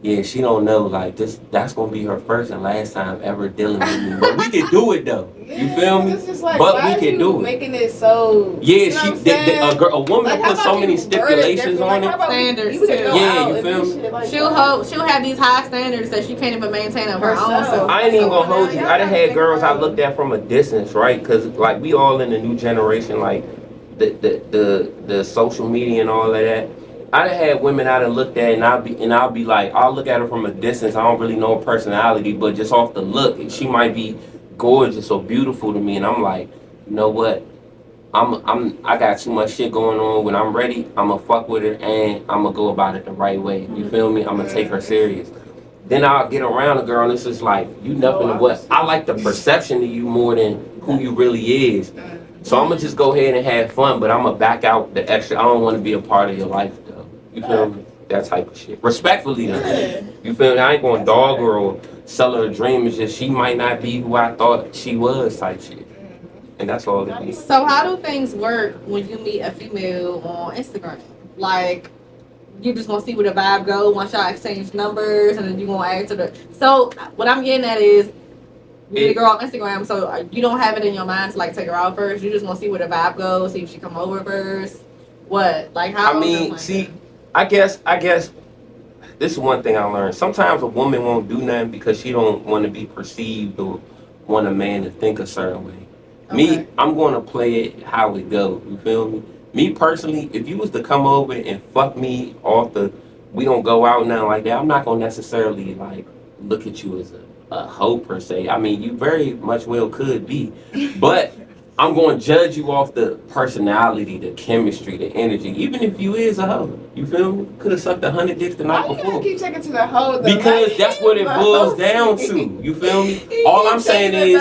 yeah, she don't know, like, that's gonna be her first and last time ever dealing with me. But we can do it, though. You feel me? It's just like, but we can do it. Making it so... Yeah, a woman like, put so many stipulations on it. Standards, too. Yeah, you feel me? Like she'll have these high standards that she can't even maintain of her own. So I ain't even gonna hold you. I done had girls I looked at from a distance, right? Because, like, we all in the new generation, like, the social media and all of that. I done had women I done looked at and I'll be like, I'll look at her from a distance. I don't really know her personality, but just off the look, she might be gorgeous or beautiful to me, and I'm like, you know what? I got too much shit going on. When I'm ready, I'ma fuck with her and I'ma go about it the right way. You feel me? I'ma take her serious. Then I'll get around a girl and it's just like, you nothing to what? I like the perception of you more than who you really is. So I'm gonna just go ahead and have fun, but I'm gonna back out the extra. I don't want to be a part of your life though. You feel me? That type of shit. Respectfully though. You feel me? I ain't gonna dog her or sell her a dream. It's just she might not be who I thought she was type shit. And that's all it is. So how do things work when you meet a female on Instagram? Like, you just gonna see where the vibe go once y'all exchange numbers, and then you gonna add to the. So what I'm getting at is, you meet a girl on Instagram, so you don't have it in your mind to like take her out first. You just gonna see where the vibe goes, see if she come over first. What? Like how? I mean, see, I guess this is one thing I learned. Sometimes a woman won't do nothing because she don't want to be perceived or want a man to think a certain way. Okay. Me, I'm going to play it how it goes. You feel me? Me personally, if you was to come over and fuck me off we don't go out now like that, I'm not going to necessarily like look at you as a hoe per se. I mean, you very much well could be, but I'm going to judge you off the personality, the chemistry, the energy. Even if you is a hoe, you feel me? Could have sucked 100 dicks the night before. Why you keep taking to the hoe though? Because that's what it boils down to. You feel me? All I'm saying is,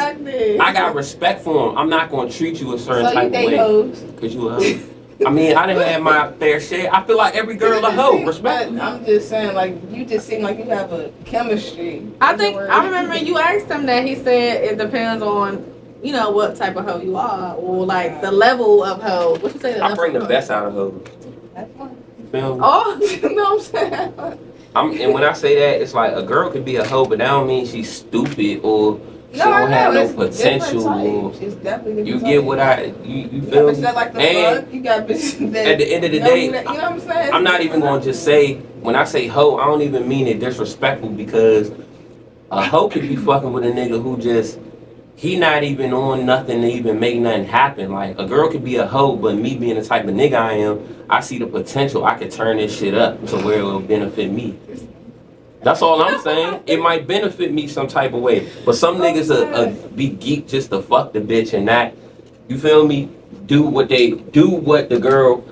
I got respect for him. I'm not going to treat you a certain type of way. Because you a hoe. I mean, I didn't have my fair share. I feel like every girl a hoe. Respect. I'm just saying, like, you just seem like you have a chemistry. I remember you asked him that. He said it depends on, you know, what type of hoe you are, or like the level of hoe. What you say? I bring the best out of hoes. That's fine. You feel me? Oh, you know what I'm saying? And when I say that, it's like a girl could be a hoe, but that don't mean she's stupid or she don't have no potential. Or you get what you feel me? That like the and you got bitches that at the end of the day, you know what I'm saying? I'm not even gonna just say, when I say hoe, I don't even mean it disrespectful, because a hoe could be fucking with a nigga who just, he not even on nothing to even make nothing happen. Like, a girl could be a hoe, but me being the type of nigga I am, I see the potential. I could turn this shit up to where it will benefit me. That's all I'm saying. It might benefit me some type of way. But some niggas be geek just to fuck the bitch and not, you feel me, do what the girl,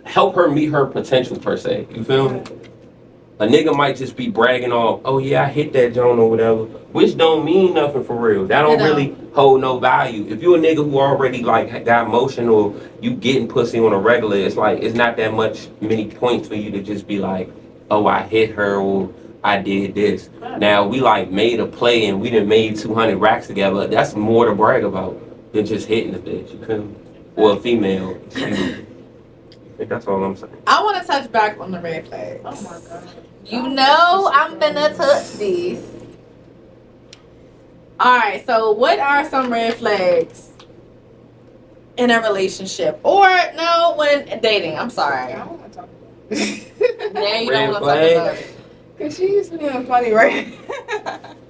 help her meet her potential per se. You feel me? A nigga might just be bragging off, oh yeah, I hit that joint or whatever, which don't mean nothing for real. That don't really hold no value. If you a nigga who already like got motion, or you getting pussy on a regular, it's like, it's not that many points for you to just be like, oh, I hit her or I did this. Now we like made a play and we done made 200 racks together. That's more to brag about than just hitting the bitch. You feel me? Or a female. That's all I'm saying. I want to touch back on the red flags. Oh my god. You know I'm finna touch these. Alright, so what are some red flags in a relationship? Or no, when dating. I'm sorry. I don't want to talk about it. Now you don't want to talk about it. Cause she's being funny, right?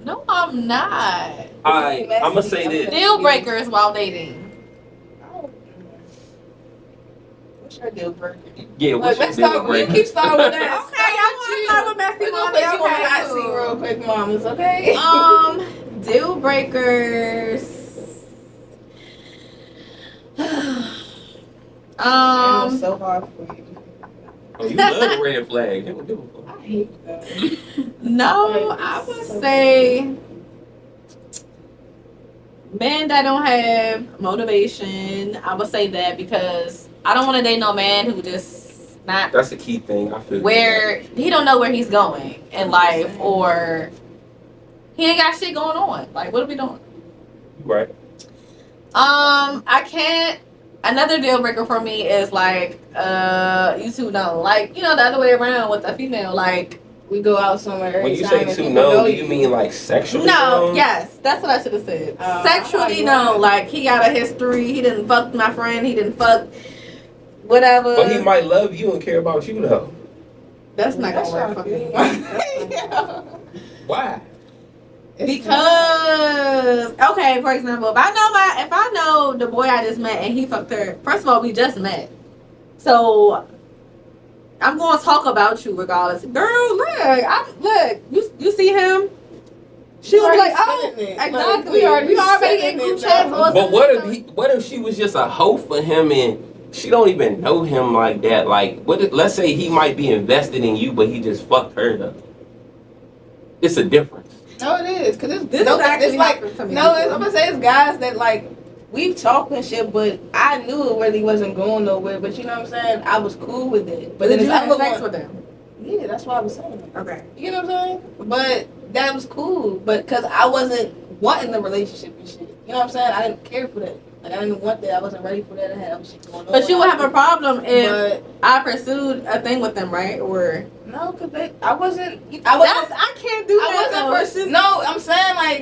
No, I'm not. Alright, I'm gonna say this. Deal breakers while dating. What's your deal breaker? Yeah, what's your deal breaker? You keep starting with that. Okay, I want to start with messy We're money. gonna put you on the hot seat real quick, mamas, okay? Deal breakers. It was so hard for you. Oh, you love the red flag. I hate that. No, I would say men that don't have motivation. I would say that because I don't want to date no man who just not. That's the key thing. I feel where he don't know where he's going in life, or he ain't got shit going on. Like, what are we doing? Right. I can't. Another deal breaker for me is like, you two know, like, you know, the other way around with a female, like, we go out somewhere. When you say two no, do you mean like sexually? No, yes, that's what I should have said. Sexually, no, like he got a history. He didn't fuck my friend. He didn't fuck whatever. But he might love you and care about you though. That's not gonna work for me. Why? Because okay, for example, if I know the boy I just met and he fucked her, first of all, we just met, so I'm going to talk about you regardless. Girl, look, you see him? She will be like, oh, exactly. We already in group chats. But what if she was just a hoe for him and she don't even know him like that? Like, let's say he might be invested in you, but he just fucked her though. It's a difference. No, it is, cause this is actually like to me. no. I'm gonna say it's guys that like we've talked and shit, but I knew it really wasn't going nowhere. But you know what I'm saying? I was cool with it. But Did then you this have other sex one- with them? Yeah, that's what I was saying. Okay. You know what I'm saying? But that was cool. But because I wasn't wanting the relationship and shit. You know what I'm saying? I didn't care for that. Like, I didn't want that. I wasn't ready for that. I had other shit going on. But you would have a problem if But I pursued a thing with them, right? Or no, because I wasn't. I can't do I that. wasn't though. It's just- No, I'm saying like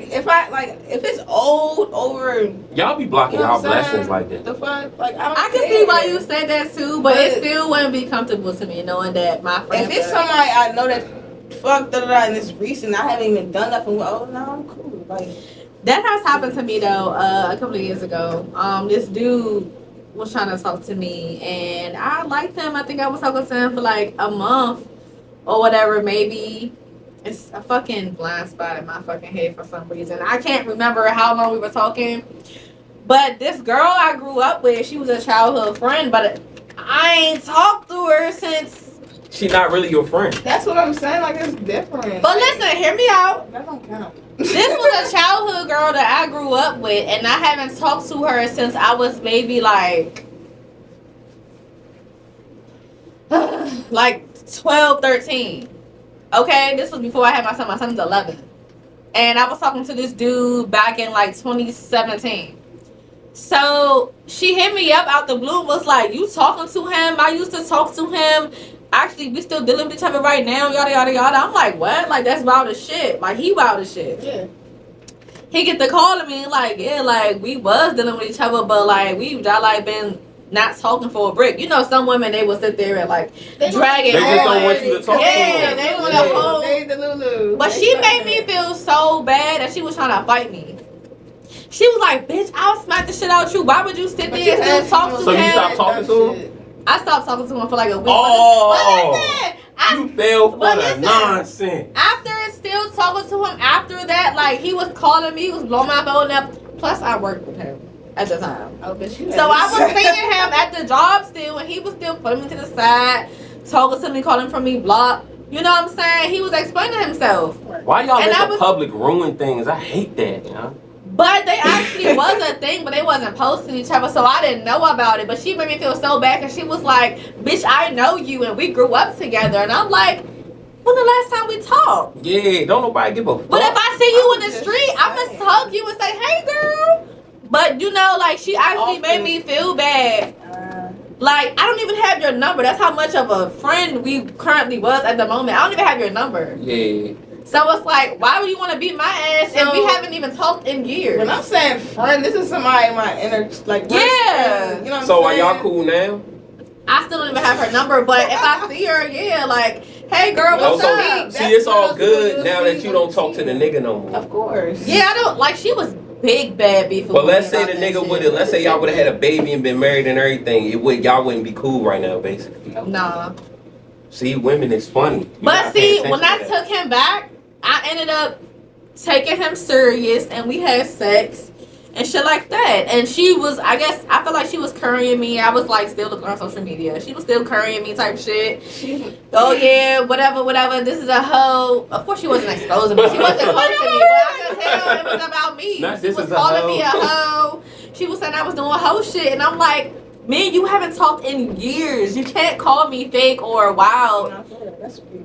if it's old over Y'all be blocking You know y'all what I'm blessings saying? like that. the fuck, like I don't I can care. see why you said that too, but it But- still wouldn't be comfortable to me knowing that my friend. If it's somebody I know that fuck and it's recent, I haven't even done nothing. Oh no, I'm cool. Like That has happened to me though, a couple of years ago. This dude was trying to talk to me and I liked him. I think I was talking to him for like a month or whatever, maybe. It's a fucking blind spot in my fucking head for some reason. I can't remember how long we were talking. But this girl I grew up with, she was a childhood friend, but I ain't talked to her since. She not really your friend. that's what I'm saying. Like it's different. But listen, hear me out. that don't count. This was a childhood girl that I grew up with, and I haven't talked to her since I was maybe like 12, 13. Okay, this was before I had my son. My son's 11. And I was talking to this dude back in like 2017. So she hit me up out the blue, was like, you talking to him? I used to talk to him. Actually, we still dealing with each other right now, yada, yada, yada. I'm like, what? Like, that's wild as shit. Like, he wild as shit. Yeah. He get the call to me, like, yeah, like, we was dealing with each other, but, like, we just, like, been not talking for a break. You know, some women, they will sit there and, like, drag it They just don't on. want you to talk to Yeah, them. they want Yeah. to hold. They the Lulu. But she made me feel so bad that she was trying to fight me. She was like, bitch, I'll smack the shit out you. Why would you sit there and still talk to So you him? stopped talking to him? I stopped talking to him for like a week. Oh. But listen, You fell for but the listen. nonsense. after still talking to him after that, like he was calling me, he was blowing my phone up. Plus, I worked with him at the time. Oh, bitch, you So I was seeing him at the job still, and he was still putting me to the side, talking to me, calling from me, block. You know what I'm saying? He was explaining himself. Why y'all And let I the was- public ruin things? I hate that, you know? But they actually was a thing, but they wasn't posting each other, so I didn't know about it. But she made me feel so bad because she was like, bitch, I know you, and we grew up together. And I'm like, when the last time we talked? Yeah, don't nobody give a fuck. But if I see you in the just street, I'm going saying. to hug you and say, hey, girl. But, you know, like, she actually made me feel bad. Like, I don't even have your number. That's how much of a friend we currently was at the moment. I don't even have your number. Yeah. So it's like, why would you want to beat my ass and we So- haven't even talked in years? When I'm saying friend, this is somebody in my inner like best Yeah. friend, you know what So I'm are saying? y'all cool now? I still don't even have her number, but if I see her, yeah, like, hey girl, Oh, what's so up? see, it's all That's good what now you'll that see you when don't you talk see to the him. nigga no more. Of course. Yeah, I don't like. She was big bad beef. But let's say the nigga would have, let's say y'all would have had a baby and been married and everything, y'all wouldn't be cool right now, basically. Nah. See, women is funny. You But gotta pay see, attention when I to that. took him back, I ended up taking him serious, and we had sex and shit like that. And she was, I guess, I feel like she was currying me. I was like still looking on social media. She was still currying me type shit. Oh yeah, whatever, whatever. This is a hoe. Of course, she wasn't exposing me. She wasn't posting me, but I could tell it was about me. Not She this was is a calling hoe. me a hoe. She was saying I was doing hoe shit, and I'm like, man, you haven't talked in years. You can't call me fake or wild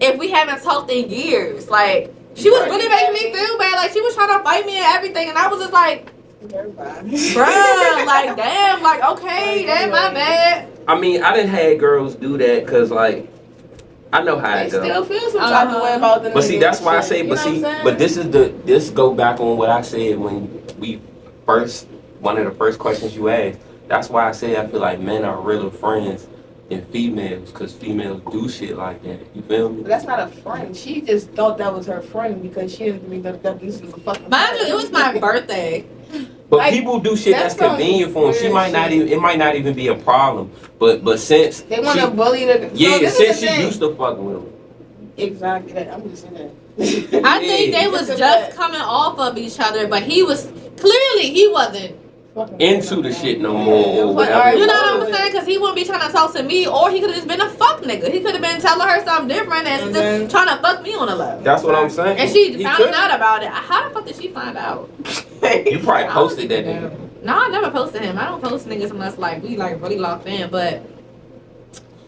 if we haven't talked in years. Like, she was really making me feel bad. Like, she was trying to fight me and everything, and I was just like, bruh, like, damn, like, okay, damn, my bad. I mean, I done had girls do that because, like, I know how I it goes. still feel some type of way about the But see, nigga that's and why I shit. say, You but know see, what I'm but saying? this go back on what I said when we first, one of the first questions you asked. That's why I say I feel like men are realer friends than females, because females do shit like that. You feel me? But that's not a friend. She just thought that was her friend because she didn't think that this was a fucking Mind you, friend. it was my birthday. But Like, people do shit that's that's some convenient for them. She weird might not shit. even, it might not even be a problem. But since They want she, to bully the. yeah, so this since is she the thing. used to fuck with him. Exactly that. I'm just saying that. I think Yeah. they was Just a just fact. coming off of each other, but he was, clearly he wasn't. Into the shit no more. Yeah, it Or was like, whatever. alright, You know what I'm saying? Because he wouldn't be trying to talk to me, or he could have just been a fuck nigga. He could have been telling her something different and And still then- trying to fuck me on the level. That's what I'm saying. And she He found could. out about it. How the fuck did she find out? You probably posted that nigga. No, I never posted him. I don't post niggas unless like we like really locked in. But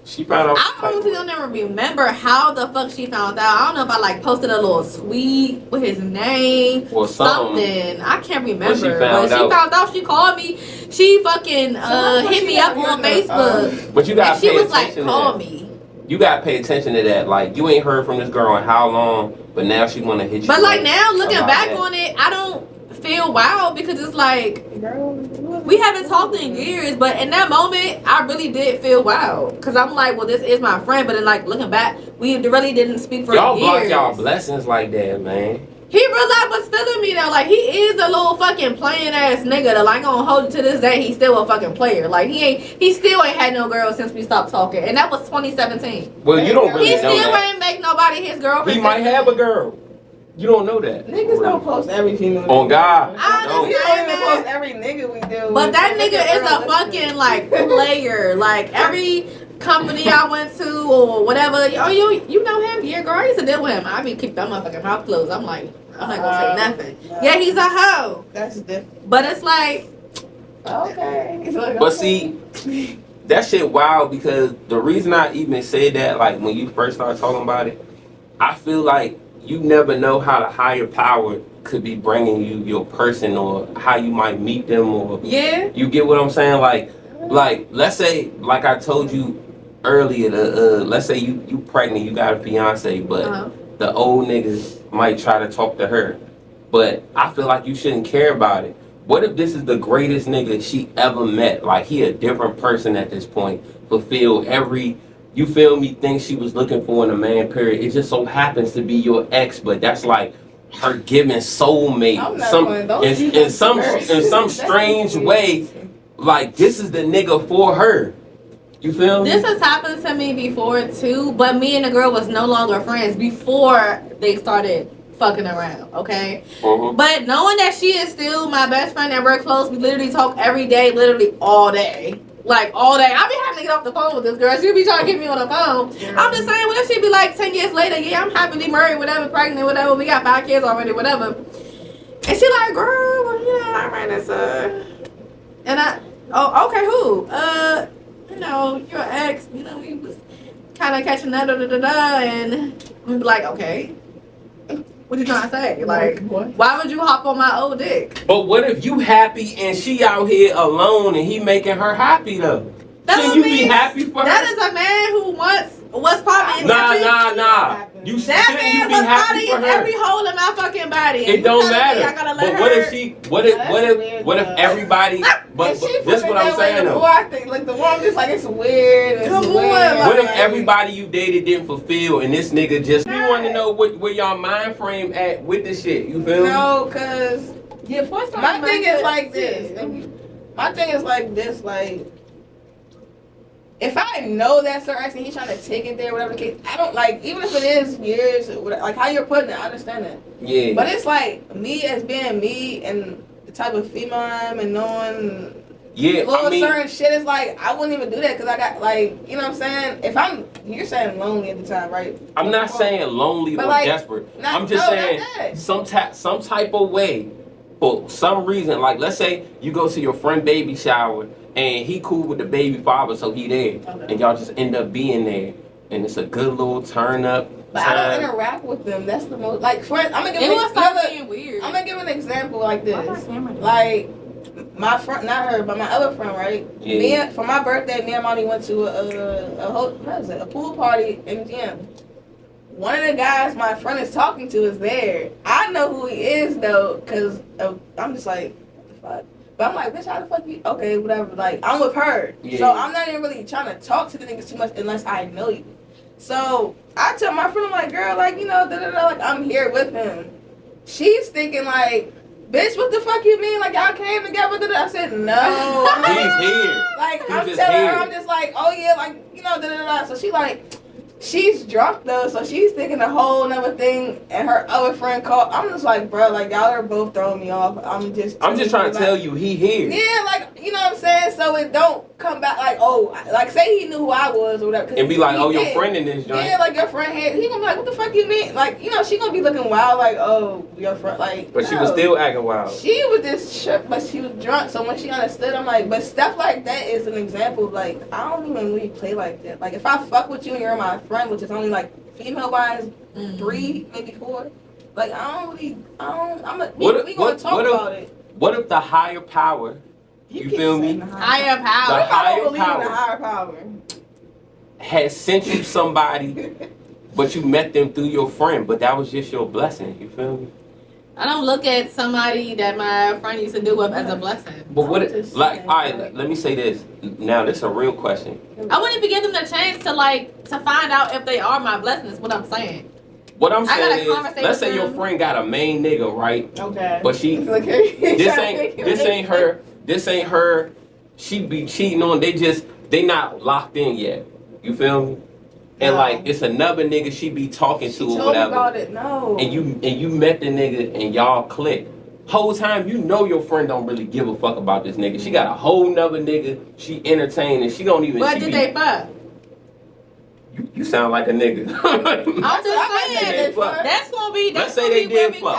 She found out. I honestly don't ever remember how the fuck she found out. I don't know if I like posted a little tweet with his name or something. I can't remember. She found out. She called me. She fucking hit me up on Facebook. But you gotta she pay was like, attention call to that. me. You gotta pay attention to that. Like you ain't heard from this girl in how long, but now she wanna hit you. But like now, looking back that. on it, I don't feel wild because it's like we haven't talked in years. But in that moment, I really did feel wild because I'm like, well, this is my friend. But then like looking back, we really didn't speak for y'all years. block y'all blessings like that, man. He really was feeling me though. Like he is a little fucking playing ass nigga. That like gonna hold it to this day. He's still a fucking player. Like he still ain't had no girl since we stopped talking, and that was 2017. Well, you don't really He know still that. ain't make nobody his girlfriend. He might have a girl. You don't know that. Niggas don't post every female. On God. I We understand don't even that. post every nigga we do. But that So nigga is a fucking like player. Like every company I went to or whatever. Oh, you know him? Yeah, girl. I used to deal with him. I be keep that motherfucking mouth closed. I'm like, I'm not gonna say nothing. No. Yeah, he's a hoe. That's different. But it's like, Okay. But see, that shit wild because the reason I even said that, like when you first started talking about it, I feel like you never know how the higher power could be bringing you your person or how you might meet them or yeah. you get what I'm saying? Like let's say, like I told you earlier, let's say you pregnant, you got a fiance, but the old niggas might try to talk to her. But I feel like you shouldn't care about it. What if this is the greatest nigga she ever met? Like he a different person at this point. Fulfill every, you feel me, thing she was looking for in a man, period. It just so happens to be your ex, but that's like her given soulmate. In some strange way, like this is the nigga for her. You feel me? This has happened to me before too, but me and the girl was no longer friends before they started fucking around, okay? But knowing that she is still my best friend and we're close, we literally talk every day, literally all day. Like all day. I be having to get off the phone with this girl. She be trying to get me on the phone. I'm just saying, what if she be like 10 years later, yeah, I'm happily married, whatever, pregnant, whatever, we got 5 kids already, whatever. And she like, girl, well, you know, I ran this, and I, oh, okay, who? You know, your ex, you know, we was kind of catching that, and we be like, okay. What you trying to say? Like, why would you hop on my old dick? But what if you happy and she out here alone and he making her happy though? Shouldn't you be happy for her? That is a man who was probably Nah. You that shouldn't you man be was happy probably for in her? every hole in my fucking body. It don't matter. But what if she? what if everybody? But this is what I'm saying though. I think like the one just like it's weird. It's Come on, weird. What if everybody you dated didn't fulfill and this nigga just? You want to know where y'all mind frame at with this shit? You feel me? No, cause my thing is like this. too. My thing is like this, like. If I know that certain ex and he's trying to take it there, whatever the case, I don't like, even if it is years, like how you're putting it, I understand it. Yeah. But it's like me as being me and the type of female I am and knowing certain shit is like, I wouldn't even do that because I got like, you know what I'm saying? You're saying lonely at the time, right? I'm not saying lonely or like, desperate. I'm just saying some type of way, for some reason, like let's say you go to your friend baby shower and he cool with the baby father, so he there, and y'all just end up being there, and it's a good little turn up. But I don't interact with them. That's the most like. I'm gonna give an example like this. Like my friend, not her, but my other friend, right? Yeah. For my birthday, me and Monty went to a pool party in the gym. One of the guys my friend is talking to is there. I know who he is though, cause I'm just like, what the fuck. But I'm like, bitch, how the fuck you? Okay, whatever. Like, I'm with her. Yeah. So I'm not even really trying to talk to the niggas too much unless I know you. So I tell my friend, I'm like, girl, like, you know, like, I'm here with him. She's thinking, like, bitch, what the fuck you mean? Like, y'all came together? I said, no. He's here. Like, I'm telling her, I'm just like, oh, yeah, like, you know, So she, like, she's drunk, though, so she's thinking a whole nother thing, and her other friend called. I'm just like, bro, like, y'all are both throwing me off. I'm just trying to tell you, he here. Yeah, like, you know what I'm saying? So it don't, come back like, oh, like say he knew who I was or whatever. And be like, oh, your did. friend in this joint. Yeah, like your friend had. He gonna be like, what the fuck you mean? Like, you know, she gonna be looking wild, like, oh, your friend, like. But she was still acting wild. She was just tripped, but she was drunk. So when she understood, I'm like, but stuff like that is an example of like, I don't even really play like that. Like, if I fuck with you and you're my friend, which is only like female wise, 3, maybe 4. Like, we gonna talk about it. What if the higher power? You feel me? Higher power. The higher believe power. in the higher power. Has sent you somebody, but you met them through your friend, but that was just your blessing. You feel me? I don't look at somebody that my friend used to do up as a blessing. But what, like, all right, let me say this. Now, this is a real question. I wouldn't even give them the chance to find out if they are my blessing. Is what I'm saying. What I'm saying is, let's say your friend got a main nigga, right? Okay. But this ain't her. She be cheating on. They not locked in yet. You feel me? And like it's another nigga she be talking to or whatever. About it. No. And you met the nigga and y'all click. Whole time you know your friend don't really give a fuck about this nigga. She got a whole nother nigga she entertained and she don't even. What did they fuck? You sound like a nigga. I'm just saying that's gonna be. Let's say they did fuck.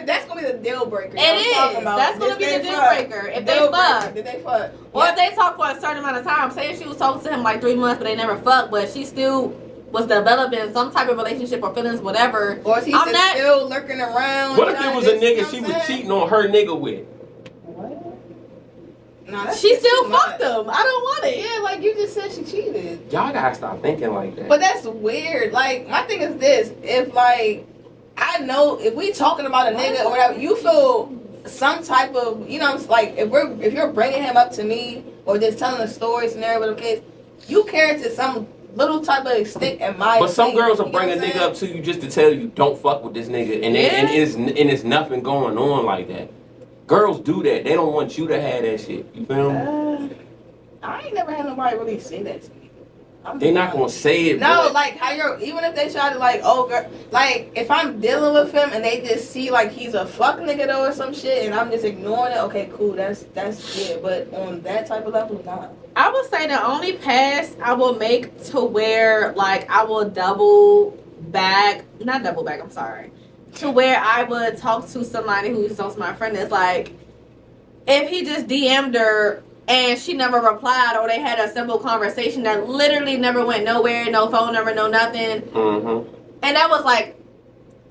That's gonna be the deal breaker. It is. That's gonna be the deal breaker. If they fuck. Did they fuck? Or if they talk for a certain amount of time. Say if she was talking to him like 3 months, but they never fucked, but she still was developing some type of relationship or feelings, whatever. Or is he still lurking around? What if it was a nigga she was cheating on her nigga with? Nah, she still fucked him. I don't want it. Yeah, like you just said she cheated. Y'all gotta stop thinking like that. But that's weird. Like, my thing is this. If, like, I know if we talking about a nigga or whatever, you feel some type of, you know, like, if you're bringing him up to me or just telling a story, scenario, whatever case, you care to some little type of extent in my But some opinion, girls will bring a nigga up to you just to tell you, don't fuck with this nigga. And it's nothing going on like that. Girls do that. They don't want you to have that shit. You feel me? I ain't never had nobody really say that to me. They not gonna say it. No, like how even if they try to like, oh girl, like if I'm dealing with him and they just see like he's a fuck nigga though or some shit and I'm just ignoring it, okay, cool, that's yeah. But on that type of level, not. I would say the only pass I will make to where like I will not double back, I'm sorry. To where I would talk to somebody who's talking to my friend is like, if he just DM'd her and she never replied or they had a simple conversation that literally never went nowhere, no phone number, no nothing. Mm-hmm. And that was like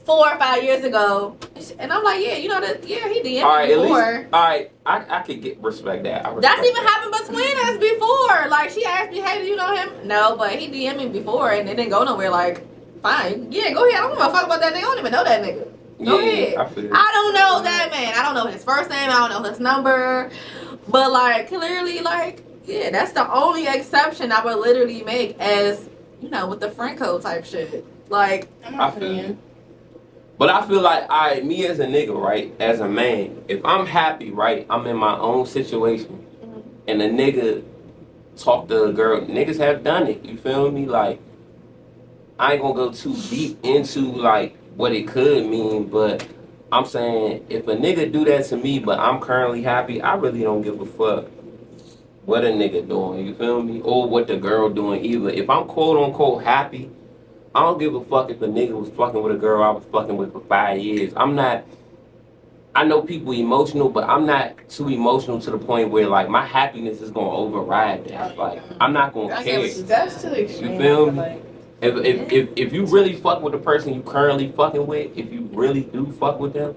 4 or 5 years ago. And I'm like, yeah, you know that, yeah, he DM'd all right, me before. At least, all right, I could respect that. That's even happened between us before. Like, she asked me, hey, do you know him? No, but he DM'd me before and it didn't go nowhere. Like, fine. Yeah, go ahead. I don't give a fuck about that nigga. I don't even know that nigga. Go ahead. I don't know that man. I don't know his first name. I don't know his number. But, like, clearly, like, yeah, that's the only exception I would literally make as, you know, with the friend code type shit. Like, I feel you. But I feel like, me as a nigga, right, as a man, if I'm happy, right, I'm in my own situation, and a nigga talk to a girl, niggas have done it, you feel me? Like, I ain't gonna go too deep into like what it could mean, but I'm saying if a nigga do that to me, but I'm currently happy, I really don't give a fuck what a nigga doing, you feel me? Or what the girl doing either. If I'm quote unquote happy, I don't give a fuck if a nigga was fucking with a girl I was fucking with for 5 years. I know people emotional, but I'm not too emotional to the point where like my happiness is gonna override that. Like I'm not gonna care. That's to the extreme. You feel me? Like, if you really fuck with the person you currently fucking with, if you really do fuck with them,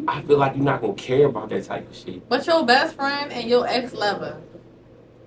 I feel like you're not gonna care about that type of shit. But your best friend and your ex-lover,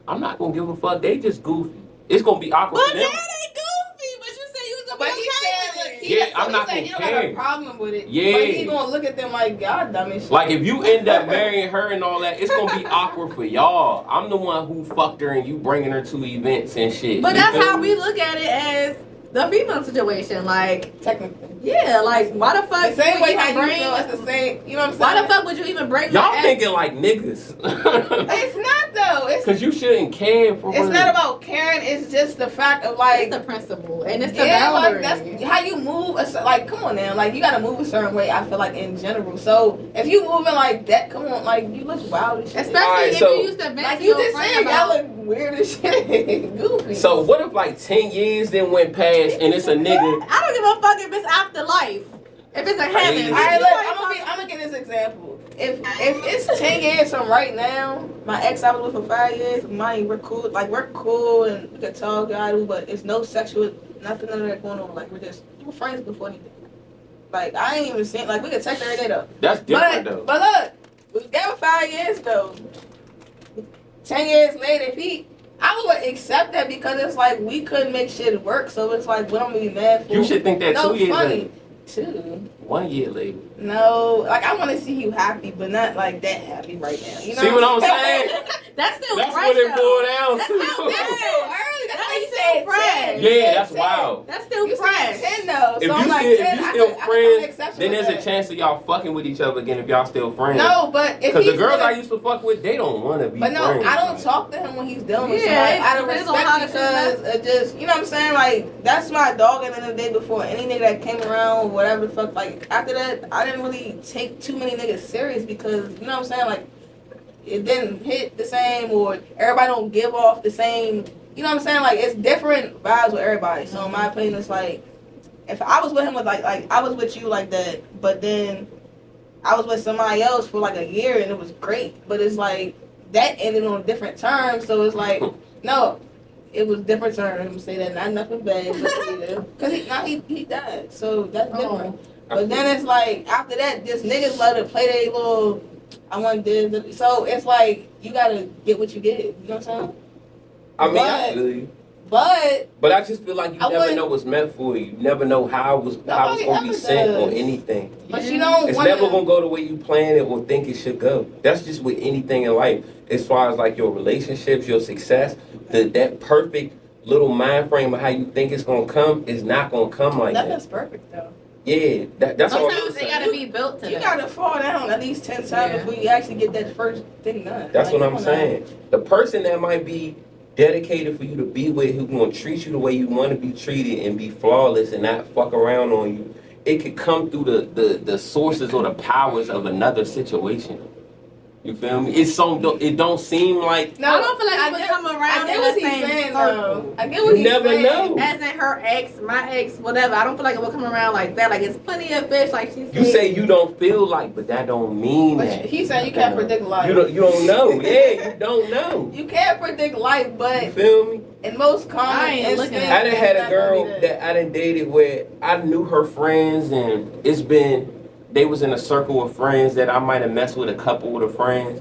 I'm not gonna give a fuck. They just goofy. It's gonna be awkward for them. But they goofy. But you said you was gonna be okay. I'm not gonna he care. don't have a problem with it. Yeah. But he gonna look at them like, God damn it. Like if you end up marrying her and all that, it's gonna be awkward for y'all. I'm the one who fucked her and you bringing her to events and shit. But that's how we look at it as the female situation. Like technically. Yeah, like why the fuck? The same way how you feel, it's the same. You know what I'm saying? Why the fuck would you even bring? Y'all thinking like niggas? It's not though. It's because you shouldn't care for. It's not about caring. It's just the fact of like it's the principle and it's the boundary. Like that's how you move. Like come on now, like you gotta move a certain way. I feel like in general. So if you moving like that, come on, like you look wild as shit. Especially if you used to like you just said, y'all look weird as shit. Goofy. So what if like 10 years then went past and it's a nigga? I don't give a fuck if it's afterlife. If it's a heaven. All right, look, I'm gonna give this example. If it's 10 years from right now, my ex I was with for 5 years, we're cool and we can talk, but it's no sexual, nothing none of that going on. Like we're friends before anything. Like I ain't even seen, like we could text every day though. That's different though. But look, we was together 5 years though. 10 years later, I would accept that because it's like we couldn't make shit work. So it's like, what I'm gonna be mad for? You should think that 2 years later. 2. 1 year later. No, like I want to see you happy, but not like that happy right now. You know see what I'm saying? That's still That's fresh, what it though. boiled down That's to. still early. That's why you still said fresh. 10. Yeah, that's wild. That's still You fresh. said 10 though. If So you I'm like still, 10. if you still I friends, can then there's a chance of y'all fucking with each other again if y'all still friends. No, but if because the he's girls gonna, I used to fuck with, they don't want to be But no, friends. I don't talk to him when he's dealing with Yeah, somebody out of it depends on how respect the because it just, you know what I'm saying? Like, that's my dog at the end of the day before any nigga that came around, whatever the fuck. Like, after that, I didn't really take too many niggas serious because, you know what I'm saying? Like, it didn't hit the same or everybody don't give off the same, you know what I'm saying? Like, it's different vibes with everybody. So, in my opinion, it's like, if I was with him with, like I was with you like that, but then I was with somebody else for like a year and it was great. But it's like, that ended on different terms, so it's like, no, it was different terms. I'm gonna say that, not nothing bad, because he died, so that's different. But then it's like after that, just niggas love to play their little, I want this, so it's like you gotta get what you get. You know what I'm saying? I mean, I feel you. But I just feel like you never know what's meant for you. You never know how it's gonna be sent or anything. But you don't. It's never gonna go the way you plan it or think it should go. That's just with anything in life. As far as like your relationships, your success, that perfect little mind frame of how you think it's gonna come is not gonna come like that. Nothing's perfect though. Yeah, that's all. Sometimes they gotta be built to. You gotta fall down at least 10 times before you actually get that first thing done. That's what I'm saying. The person that might be dedicated for you to be with, who's gonna treat you the way you want to be treated and be flawless and not fuck around on you, it could come through the sources or the powers of another situation. You feel me? It don't seem like. No, I don't feel like it would come around in the same circle. I get what he's saying. You never know. As in her ex, my ex, whatever. I don't feel like it will come around like that. Like it's plenty of fish, like she said. You say you don't feel like, but that don't mean that. He's saying you can't predict life. You don't know. Yeah, you don't know. You can't predict life, but you feel me? In most common instances, I done had a girl that I done dated where I knew her friends, and they was in a circle of friends that I might have messed with a couple of the friends.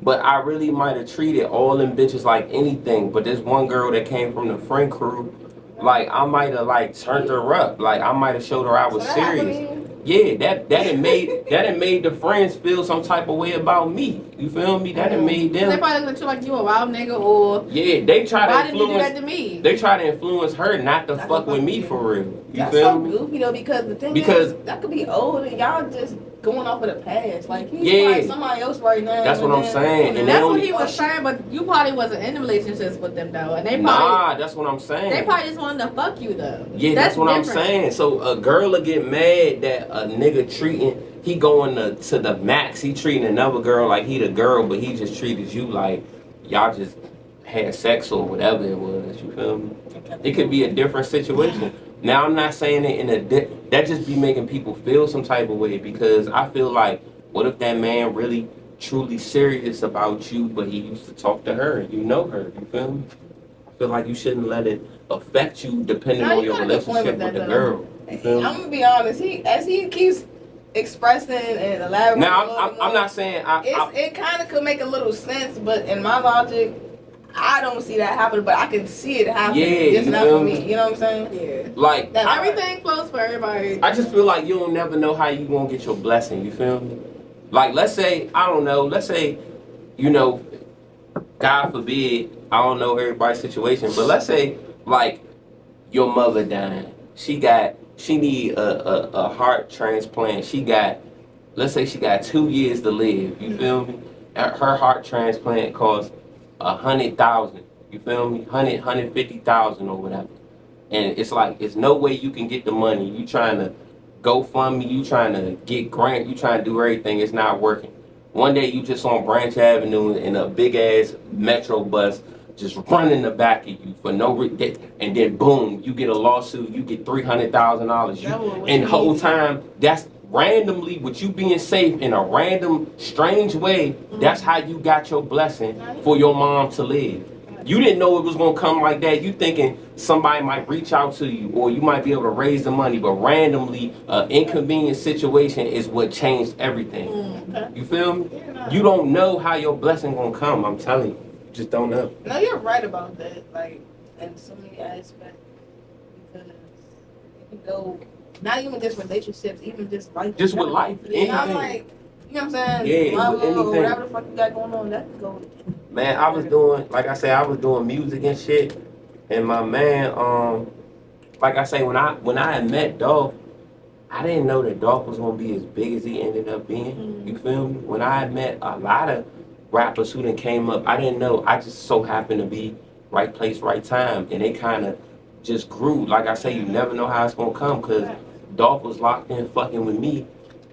But I really might have treated all them bitches like anything. But this one girl that came from the friend crew, like I might have like turned her up. Like I might have showed her I was serious. Yeah, that had made the friends feel some type of way about me. You feel me? That had made them. They probably look at you like you a wild nigga or. Yeah, they try to influence. Why didn't you do that to me? They try to influence her not to fuck with me for real. You That's feel so me? goofy though, because the thing is that could be old and y'all just going off of the past. Like he's like somebody else right now. That's what I'm saying. And that's what he was saying, but you probably wasn't in relationships with them though. And they probably that's what I'm saying. They probably just wanted to fuck you though. Yeah, that's what different. I'm saying. So a girl will get mad that a nigga he going to the max. He treating another girl like he the girl, but he just treated you like y'all just had sex or whatever it was. You feel me? It could be a different situation. Now I'm not saying it that just be making people feel some type of way, because I feel like, what if that man really truly serious about you, but he used to talk to her and you know her? You feel me? I feel like you shouldn't let it affect you depending on your relationship with the girl. I'm gonna be honest. As he keeps expressing and elaborating. Now I'm not saying it kind of could make a little sense, but in my logic, I don't see that happening, but I can see it happening. Yeah, just not for me. You know what I'm saying? Yeah. Like everything flows for everybody. I just feel like you don't never know how you gonna get your blessing. You feel me? Like let's say God forbid, I don't know everybody's situation, but let's say like your mother died. She need a heart transplant. Let's say she got 2 years to live. You feel me? Her heart transplant costs 100,000. You feel me? 150,000 or whatever. And it's like, it's no way you can get the money. You trying to GoFundMe, you trying to get grant, you trying to do everything. It's not working. One day you just on Branch Avenue in a big ass metro bus just run in the back of you for no reason, and then boom, you get a lawsuit, you get $300,000. And the whole time, that's randomly with you being safe in a random, strange way. That's how you got your blessing for your mom to live. You didn't know it was gonna come like that. You thinking somebody might reach out to you, or you might be able to raise the money, but randomly, inconvenient situation is what changed everything. You feel me? You don't know how your blessing gonna come. I'm telling you, you just don't know. No, you're right about that. Like in so many aspects, because you can go not even just relationships, even just life. Just with life, anything. I'm like, you know what I'm saying? Yeah, Mama, with anything. whatever the fuck you got going on, that could go. Man, I was doing, like I say, I was doing music and shit, and my man, like I say, when I had met Dolph, I didn't know that Dolph was gonna be as big as he ended up being. You feel me? When I had met a lot of rappers who then came up, I didn't know. I just so happened to be right place, right time, and they kind of just grew. Like I say, you never know how it's gonna come, cause Dolph was locked in fucking with me.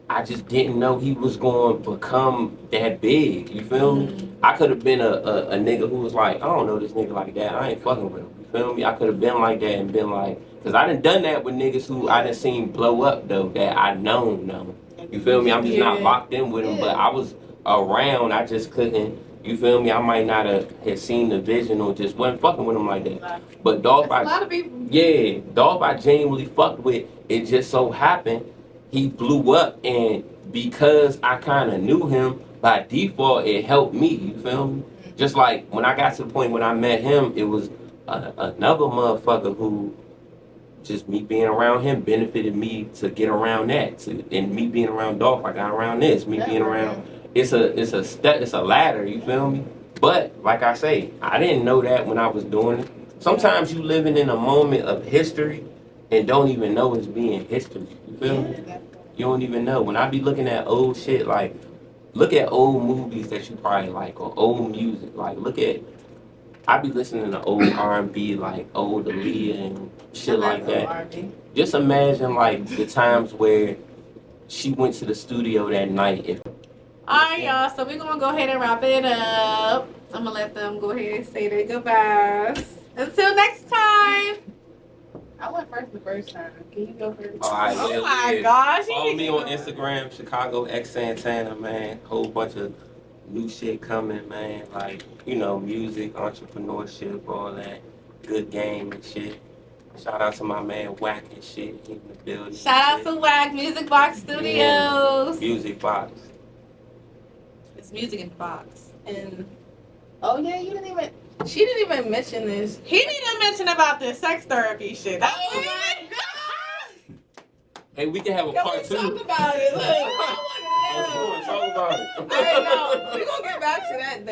I just didn't know he was going to become that big. You feel me? I could have been a nigga who was like, I don't know this nigga like that. I ain't fucking with him. You feel me? I could have been like that and been like, because I done that with niggas who I done seen blow up, though, that I know. You feel me? I'm just not locked in with him, but I was around. I just couldn't. You feel me? I might not have had seen the vision or just wasn't fucking with him like that. But Dolph, a lot of people. Yeah, Dolph I genuinely fucked with. It just so happened he blew up, and because I kind of knew him, by default, it helped me, you feel me? Just like when I got to the point when I met him, it was another motherfucker who, just me being around him benefited me to get around that. And me being around Dolph, I got around this. Me being around, it's a ladder, you feel me? But, like I say, I didn't know that when I was doing it. Sometimes you living in a moment of history and don't even know it's being history. You feel me? You don't even know. When I be looking at old shit, like, look at old movies that you probably like, or old music. Like, I be listening to old R&B, like old Aaliyah and shit like that. Just imagine, like, the times where she went to the studio that night. Alright, y'all, so we're gonna go ahead and wrap it up. I'm gonna let them go ahead and say their goodbyes. Until next time. I went first the first time. Can you go first? All right, Oh my gosh. Follow me on Instagram, Chicago X Santana, man. Whole bunch of new shit coming, man. Like, you know, music, entrepreneurship, all that. Good game and shit. Shout out to my man Wack and shit. He in the building. Shout out to Wack Music Box Studios. Yeah, Music Box. It's music in the box. And oh yeah, she didn't even mention this. He didn't even mention about this sex therapy shit. Oh my god! Hey, we can have a part two. Talk about it. Look, I want to know. Talk about it. All right, no, we're gonna get back to that.